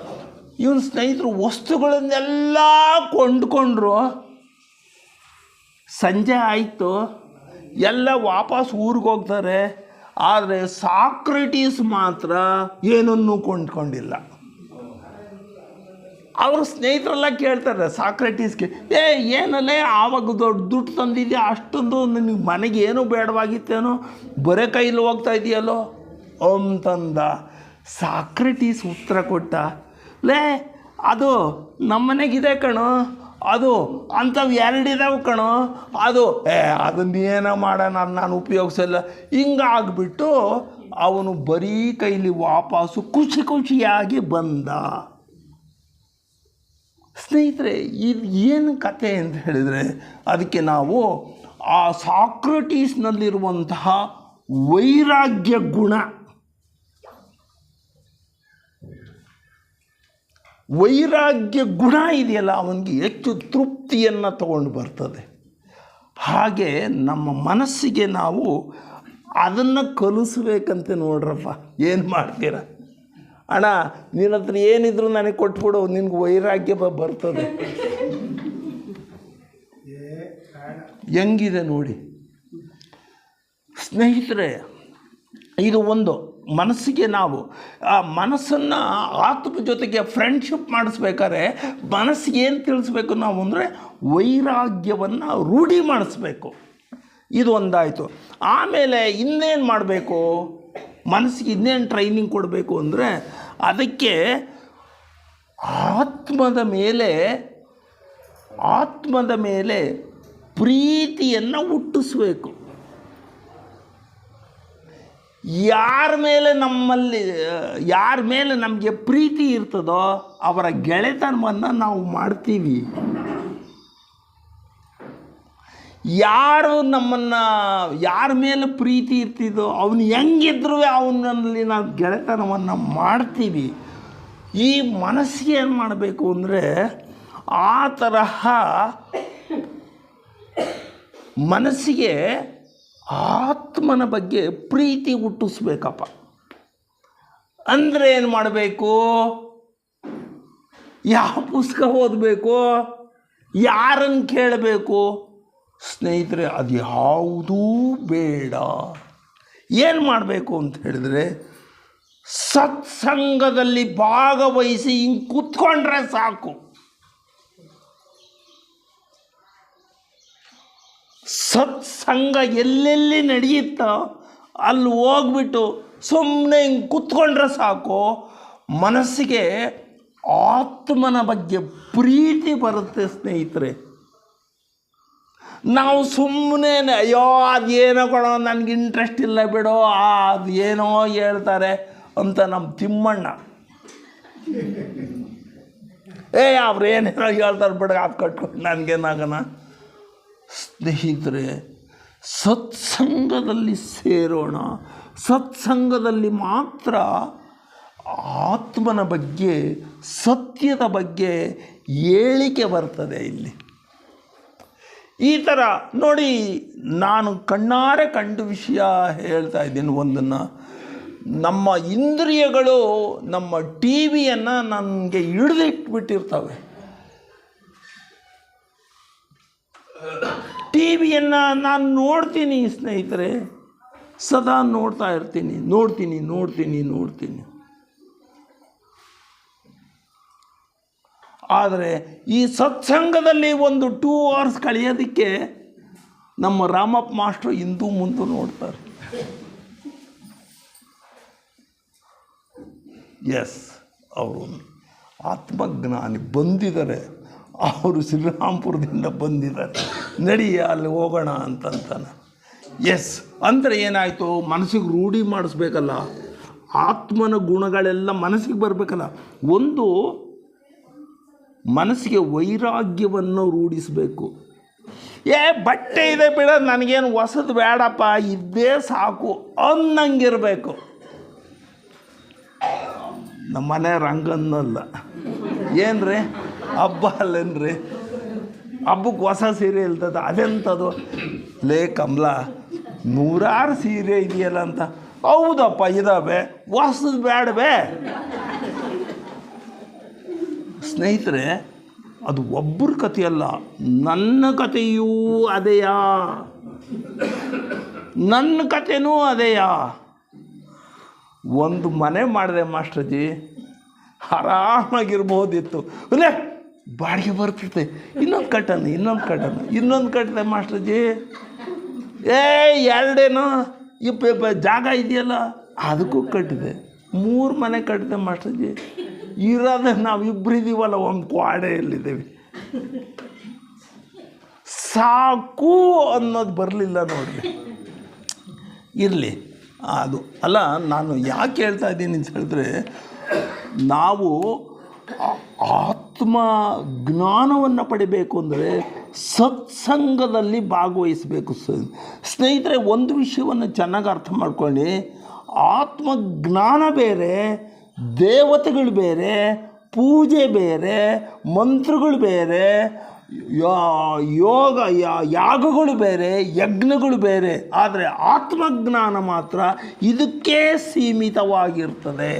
ಇವನು ಸ್ನೇಹಿತರು ವಸ್ತುಗಳನ್ನೆಲ್ಲ ಕೊಂಡ್ಕೊಂಡ್ರು. ಸಂಜೆ ಆಯಿತು, ಎಲ್ಲ ವಾಪಸ್ ಊರಿಗೆ ಹೋಗ್ತಾರೆ. ಆದರೆ ಸಾಕ್ರಟೀಸ್ ಮಾತ್ರ ಏನನ್ನೂ ಕೊಂಡ್ಕೊಂಡಿಲ್ಲ. ಅವರು ಸ್ನೇಹಿತರೆಲ್ಲ ಕೇಳ್ತಾರೆ ಸಾಕ್ರಟೀಸ್ಗೆ, ಏನಲ್ಲೇ ಆವಾಗ ದೊಡ್ಡ ದುಡ್ಡು ತಂದಿದ್ಯಾ, ಅಷ್ಟೊಂದು ನಿನಗೆ ಮನೆಗೆ ಏನೂ ಬೇಡವಾಗಿತ್ತೇನೋ, ಬರೇ ಕೈಲಿ ಹೋಗ್ತಾ ಇದೆಯಲ್ಲೋ ಅಂತಂದ. ಸಾಕ್ರಟೀಸ್ ಉತ್ತರ ಕೊಟ್ಟ, ಅದು ನಮ್ಮನೆಗಿದೆ ಕಣೋ, ಅದು ಅಂಥವು 2 ಇದಾವೆ ಕಣೋ, ಅದನ್ನೇನೋ ಮಾಡೋಣ, ನಾನು ಉಪಯೋಗಿಸಲ್ಲ. ಹಿಂಗಾಗ್ಬಿಟ್ಟು ಅವನು ಬರೀ ಕೈಲಿ ವಾಪಸ್ಸು ಖುಷಿಯಾಗಿ ಬಂದ. ಸ್ನೇಹಿತರೆ, ಇದು ಏನು ಕತೆ ಅಂತ ಹೇಳಿದರೆ, ಅದಕ್ಕೆ ನಾವು ಆ ಸಾಕ್ರಟೀಸ್ನಲ್ಲಿರುವಂತಹ ವೈರಾಗ್ಯ ಗುಣ ಇದೆಯಲ್ಲ, ಅವನಿಗೆ ಹೆಚ್ಚು ತೃಪ್ತಿಯನ್ನು ತಗೊಂಡು ಬರ್ತದೆ. ಹಾಗೆ ನಮ್ಮ ಮನಸ್ಸಿಗೆ ನಾವು ಅದನ್ನು ಕಲಿಸ್ಬೇಕಂತೆ. ನೋಡ್ರಪ್ಪ, ಏನು ಮಾಡ್ತೀರ ಅಣ್ಣ, ನಿನ್ನ ಹತ್ರ ಏನಿದ್ರು ನನಗೆ ಕೊಟ್ಬಿಡು, ನಿನ್ಗೆ ವೈರಾಗ್ಯ ಬರ್ತದೆ. ಹೆಂಗಿದೆ ನೋಡಿ ಸ್ನೇಹಿತರೆ. ಇದು ಒಂದು ಮನಸ್ಸಿಗೆ ನಾವು ಆ ಮನಸ್ಸನ್ನು ಆತ್ಮ ಜೊತೆಗೆ ಫ್ರೆಂಡ್ಶಿಪ್ ಮಾಡಿಸ್ಬೇಕಾದ್ರೆ ಮನಸ್ಸಿಗೆ ಏನು ತಿಳಿಸ್ಬೇಕು ನಾವು ಅಂದರೆ, ವೈರಾಗ್ಯವನ್ನು ರೂಢಿ ಮಾಡಿಸ್ಬೇಕು. ಇದು ಒಂದಾಯಿತು. ಆಮೇಲೆ ಇನ್ನೇನು ಮಾಡಬೇಕು, ಮನಸ್ಸಿಗೆ ಇನ್ನೇನು ಟ್ರೈನಿಂಗ್ ಕೊಡಬೇಕು ಅಂದರೆ, ಅದಕ್ಕೆ ಆತ್ಮದ ಮೇಲೆ ಪ್ರೀತಿಯನ್ನು ಹುಟ್ಟಿಸ್ಬೇಕು. ಯಾರ ಮೇಲೆ ನಮಗೆ ಪ್ರೀತಿ ಇರ್ತದೋ ಅವರ ಗೆಳೆತನವನ್ನು ನಾವು ಮಾಡ್ತೀವಿ. ಯಾರ ಮೇಲೆ ಪ್ರೀತಿ ಇರ್ತಿದ್ದೋ ಅವನು ಹೆಂಗಿದ್ರೂ ಅವನಲ್ಲಿ ನಾವು ಗೆಳೆತನವನ್ನು ಮಾಡ್ತೀವಿ. ಈ ಮನಸ್ಸಿಗೆ ಏನು ಮಾಡಬೇಕು ಅಂದರೆ, ಆ ತರಹ ಮನಸ್ಸಿಗೆ ಆತ್ಮನ ಬಗ್ಗೆ ಪ್ರೀತಿ ಹುಟ್ಟಿಸ್ಬೇಕಪ್ಪ. ಅಂದರೆ ಏನು ಮಾಡಬೇಕು, ಯಾವ ಪುಸ್ತಕ ಓದಬೇಕು, ಯಾರನ್ನು ಕೇಳಬೇಕು? ಸ್ನೇಹಿತರೆ, ಅದು ಯಾವುದೂ ಬೇಡ. ಏನು ಮಾಡಬೇಕು ಅಂತ ಹೇಳಿದ್ರೆ, ಸತ್ಸಂಗದಲ್ಲಿ ಭಾಗವಹಿಸಿ ಹಿಂಗೆ ಕೂತ್ಕೊಂಡ್ರೆ ಸಾಕು. ಸತ್ಸಂಗ ಎಲ್ಲೆಲ್ಲಿ ನಡೆಯುತ್ತೋ ಅಲ್ಲಿ ಹೋಗ್ಬಿಟ್ಟು ಸುಮ್ಮನೆ ಹಿಂಗೆ ಕೂತ್ಕೊಂಡ್ರೆ ಸಾಕು, ಮನಸ್ಸಿಗೆ ಆತ್ಮನ ಬಗ್ಗೆ ಪ್ರೀತಿ ಬರುತ್ತೆ ಸ್ನೇಹಿತರೆ. ನಾವು ಸುಮ್ಮನೆ ಅಯ್ಯೋ ಅದೇನೋ ಕೊಡೋ ನನಗೆ ಇಂಟ್ರೆಸ್ಟ್ ಇಲ್ಲ ಬಿಡೋ, ಅದು ಏನೋ ಹೇಳ್ತಾರೆ ಅಂತ ನಮ್ಮ ತಿಮ್ಮಣ್ಣ, ಅವ್ರು ಏನೇನೋ ಹೇಳ್ತಾರೆ ಬಿಡ, ಅದು ಕಟ್ಕೊಂಡು ನನಗೇನಾಗಣ. ಸ್ನೇಹಿತರೆ, ಸತ್ಸಂಗದಲ್ಲಿ ಸೇರೋಣ. ಸತ್ಸಂಗದಲ್ಲಿ ಮಾತ್ರ ಆತ್ಮನ ಬಗ್ಗೆ, ಸತ್ಯದ ಬಗ್ಗೆ ಹೇಳಿಕೆ ಬರ್ತದೆ. ಇಲ್ಲಿ ಈ ಥರ ನೋಡಿ, ನಾನು ಕಣ್ಣಾರೆ ಕಂಡು ವಿಷಯ ಹೇಳ್ತಾ ಇದ್ದೀನಿ ಒಂದನ್ನು. ನಮ್ಮ ಇಂದ್ರಿಯಗಳು ನಮ್ಮ ಟಿ ವಿಯನ್ನು ನನಗೆ ಹಿಡಿದಿಟ್ಬಿಟ್ಟಿರ್ತವೆ. ಟಿ ವಿಯನ್ನು ನಾನು ನೋಡ್ತೀನಿ ಸ್ನೇಹಿತರೆ, ಸದಾ ನೋಡ್ತಾ ಇರ್ತೀನಿ, ನೋಡ್ತೀನಿ. ಆದರೆ ಈ ಸತ್ಸಂಗದಲ್ಲಿ ಒಂದು 2 hours ಕಳೆಯೋದಕ್ಕೆ ನಮ್ಮ ರಾಮಪ್ಪ ಮಾಸ್ಟ್ರು ಇಂದು ಮುಂದೆ ನೋಡ್ತಾರೆ. ಎಸ್, ಅವರು ಆತ್ಮಜ್ಞಾನಿ ಬಂದಿದ್ದಾರೆ, ಅವರು ಶ್ರೀರಾಮ್ಪುರದಿಂದ ಬಂದಿದ್ದಾರೆ, ನಡಿ ಅಲ್ಲಿ ಹೋಗೋಣ ಅಂತಂತಾನೆ. ಎಸ್ ಅಂದರೆ ಏನಾಯಿತು, ಮನಸ್ಸಿಗೆ ರೂಢಿ ಮಾಡಿಸ್ಬೇಕಲ್ಲ, ಆತ್ಮನ ಗುಣಗಳೆಲ್ಲ ಮನಸ್ಸಿಗೆ ಬರಬೇಕಲ್ಲ. ಒಂದು ಮನಸ್ಸಿಗೆ ವೈರಾಗ್ಯವನ್ನು ರೂಢಿಸಬೇಕು. ಬಟ್ಟೆ ಇದೆ ಬಿಡ, ನನಗೇನು ಹೊಸದು ಬೇಡಪ್ಪ, ಇದ್ದೇ ಸಾಕು ಅನ್ನಂಗಿರಬೇಕು. ನಮ್ಮ ಮನೆ ರಂಗನ್ನಲ್ಲ ಏನ್ರಿ, ಹಬ್ಬ ಅಲ್ಲೇನ್ರಿ, ಹಬ್ಬಕ್ಕೆ ಹೊಸ ಸೀರೆ ಇಲ್ತದ, ಅದೆಂಥದ್ದು ಲೇ ಕಮಲ, 100 ಸೀರೆ ಇದೆಯಲ್ಲ ಅಂತ. ಹೌದಪ್ಪ ಇದ್ದಾವೆ, ಹೊಸದು ಬೇಡವೇ? ಸ್ನೇಹಿತರೆ, ಅದು ಒಬ್ಬರ ಕಥೆಯಲ್ಲ, ನನ್ನ ಕಥೆಯೂ ಅದೇಯಾ, ನನ್ನ ಕಥೆನೂ ಅದೇಯಾ. ಒಂದು ಮನೆ ಮಾಡಿದೆ ಮಾಸ್ಟರ್ಜಿ, ಆರಾಮಾಗಿರ್ಬೋದಿತ್ತು. ಅಲ್ಲೇ ಬಾಡಿಗೆ ಬರ್ತಿರ್ತೆ, ಇನ್ನೊಂದು ಕಟ್ಟಿದೆ ಮಾಸ್ಟರ್ಜಿ. ಎರಡೇನೋ ಜಾಗ ಇದೆಯಲ್ಲ ಅದಕ್ಕೂ ಕಟ್ಟಿದೆ. 3 ಮನೆ ಕಟ್ಟಿದೆ ಮಾಸ್ಟರ್ಜಿ. ಇರೋದೇ ನಾವಿಬ್ಬರಿದ್ದೀವಲ್ಲ, ಒಂದು ಕ್ವಾಡೆಯಲ್ಲಿದ್ದೇವೆ, ಸಾಕು ಅನ್ನೋದು ಬರಲಿಲ್ಲ ನೋಡ್ರಿ. ಇರಲಿ, ಅದು ಅಲ್ಲ, ನಾನು ಯಾಕೆ ಹೇಳ್ತಾ ಇದ್ದೀನಿ ಅಂತ ಹೇಳಿದ್ರೆ, ನಾವು ಆತ್ಮ ಜ್ಞಾನವನ್ನು ಪಡಿಬೇಕು ಅಂದರೆ ಸತ್ಸಂಗದಲ್ಲಿ ಭಾಗವಹಿಸಬೇಕು. ಸ್ನೇಹಿತರೆ, ಒಂದು ವಿಷಯವನ್ನು ಚೆನ್ನಾಗಿ ಅರ್ಥ ಮಾಡ್ಕೊಳ್ಳಿ, ಆತ್ಮಜ್ಞಾನ ಬೇರೆ, ದೇವತೆಗಳು ಬೇರೆ, ಪೂಜೆ ಬೇರೆ, ಮಂತ್ರಗಳು ಬೇರೆ, ಯೋಗ ಯಾಗಗಳು ಬೇರೆ, ಯಜ್ಞಗಳು ಬೇರೆ. ಆದರೆ ಆತ್ಮಜ್ಞಾನ ಮಾತ್ರ ಇದಕ್ಕೆ ಸೀಮಿತವಾಗಿರ್ತದೆ.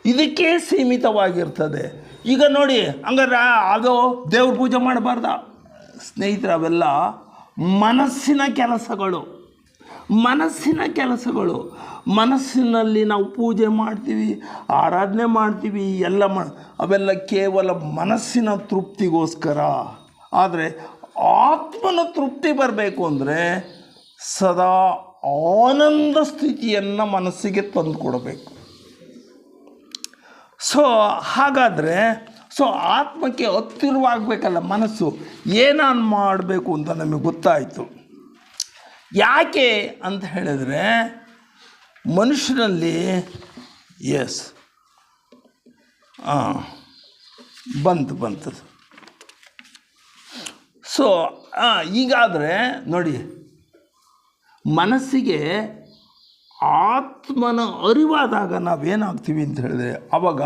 ಇದಕ್ಕೆ ಸೀಮಿತವಾಗಿರ್ತದೆ. ಈಗ ನೋಡಿ, ಹಂಗಾರೆ ಅದು ದೇವ್ರ ಪೂಜೆ ಮಾಡಬಾರ್ದ ಸ್ನೇಹಿತರೆ? ಅವೆಲ್ಲ ಮನಸ್ಸಿನ ಕೆಲಸಗಳು. ಮನಸ್ಸಿನಲ್ಲಿ ನಾವು ಪೂಜೆ ಮಾಡ್ತೀವಿ, ಆರಾಧನೆ ಮಾಡ್ತೀವಿ, ಎಲ್ಲ ಅವೆಲ್ಲ ಕೇವಲ ಮನಸ್ಸಿನ ತೃಪ್ತಿಗೋಸ್ಕರ. ಆದರೆ ಆತ್ಮನ ತೃಪ್ತಿ ಬರಬೇಕು ಅಂದರೆ ಸದಾ ಆನಂದ ಸ್ಥಿತಿಯನ್ನು ಮನಸ್ಸಿಗೆ ತಂದು ಕೊಡಬೇಕು. ಹಾಗಾದರೆ ಆತ್ಮಕ್ಕೆ ಹತ್ತಿರವಾಗಬೇಕಲ್ಲ ಮನಸ್ಸು. ಏನಾನು ಮಾಡಬೇಕು ಅಂತ ನಮಗೆ ಗೊತ್ತಾಯಿತು. ಯಾಕೆ ಅಂತ ಹೇಳಿದ್ರೆ, ಮನುಷ್ಯನಲ್ಲಿ ಬಂತು. ಈಗಾದರೆ ನೋಡಿ, ಮನಸ್ಸಿಗೆ ಆತ್ಮನ ಅರಿವಾದಾಗ ನಾವೇನಾಗ್ತೀವಿ ಅಂತ ಹೇಳಿದ್ರೆ, ಆವಾಗ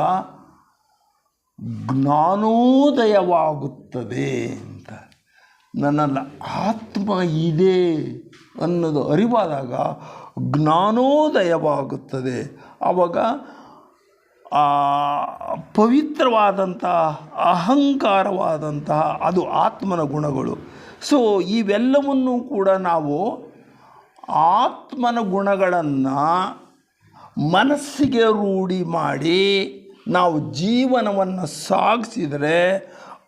ಜ್ಞಾನೋದಯವಾಗುತ್ತದೆ ಅಂತ. ನನ್ನಲ್ಲಿ ಆತ್ಮ ಇದೆ ಅನ್ನೋದು ಅರಿವಾದಾಗ ಜ್ಞಾನೋದಯವಾಗುತ್ತದೆ. ಆವಾಗ ಪವಿತ್ರವಾದಂತಹ, ಅಹಂಕಾರವಾದಂತಹ ಅದು ಆತ್ಮನ ಗುಣಗಳು. ಇವೆಲ್ಲವನ್ನೂ ಕೂಡ ನಾವು ಆತ್ಮನ ಗುಣಗಳನ್ನು ಮನಸ್ಸಿಗೆ ರೂಢಿ ಮಾಡಿ ನಾವು ಜೀವನವನ್ನು ಸಾಗಿಸಿದರೆ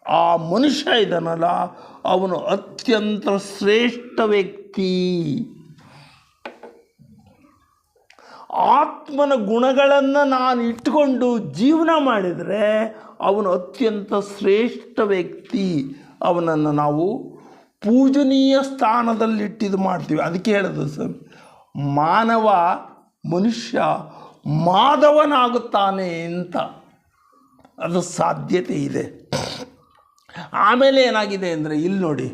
ಆ ಮನುಷ್ಯ ಇದ್ದಾನಲ್ಲ ಅವನು ಅತ್ಯಂತ ಶ್ರೇಷ್ಠ ವ್ಯಕ್ತಿ. ಆತ್ಮನ ಗುಣಗಳನ್ನು ನಾನು ಇಟ್ಕೊಂಡು ಜೀವನ ಮಾಡಿದರೆ ಅವನು ಅತ್ಯಂತ ಶ್ರೇಷ್ಠ ವ್ಯಕ್ತಿ. ಅವನನ್ನು ನಾವು ಪೂಜನೀಯ ಸ್ಥಾನದಲ್ಲಿಟ್ಟಿದ್ದು ಮಾಡ್ತೀವಿ. ಅದಕ್ಕೆ ಹೇಳೋದು ಸರ್, ಮಾನವ ಮನುಷ್ಯ ಮಾಧವನಾಗುತ್ತಾನೆ ಅಂತ. ಅದು ಸಾಧ್ಯತೆ ಇದೆ. ಆಮೇಲೆ ಏನಾಗಿದೆ ಅಂದರೆ ಇಲ್ಲಿ ನೋಡಿ,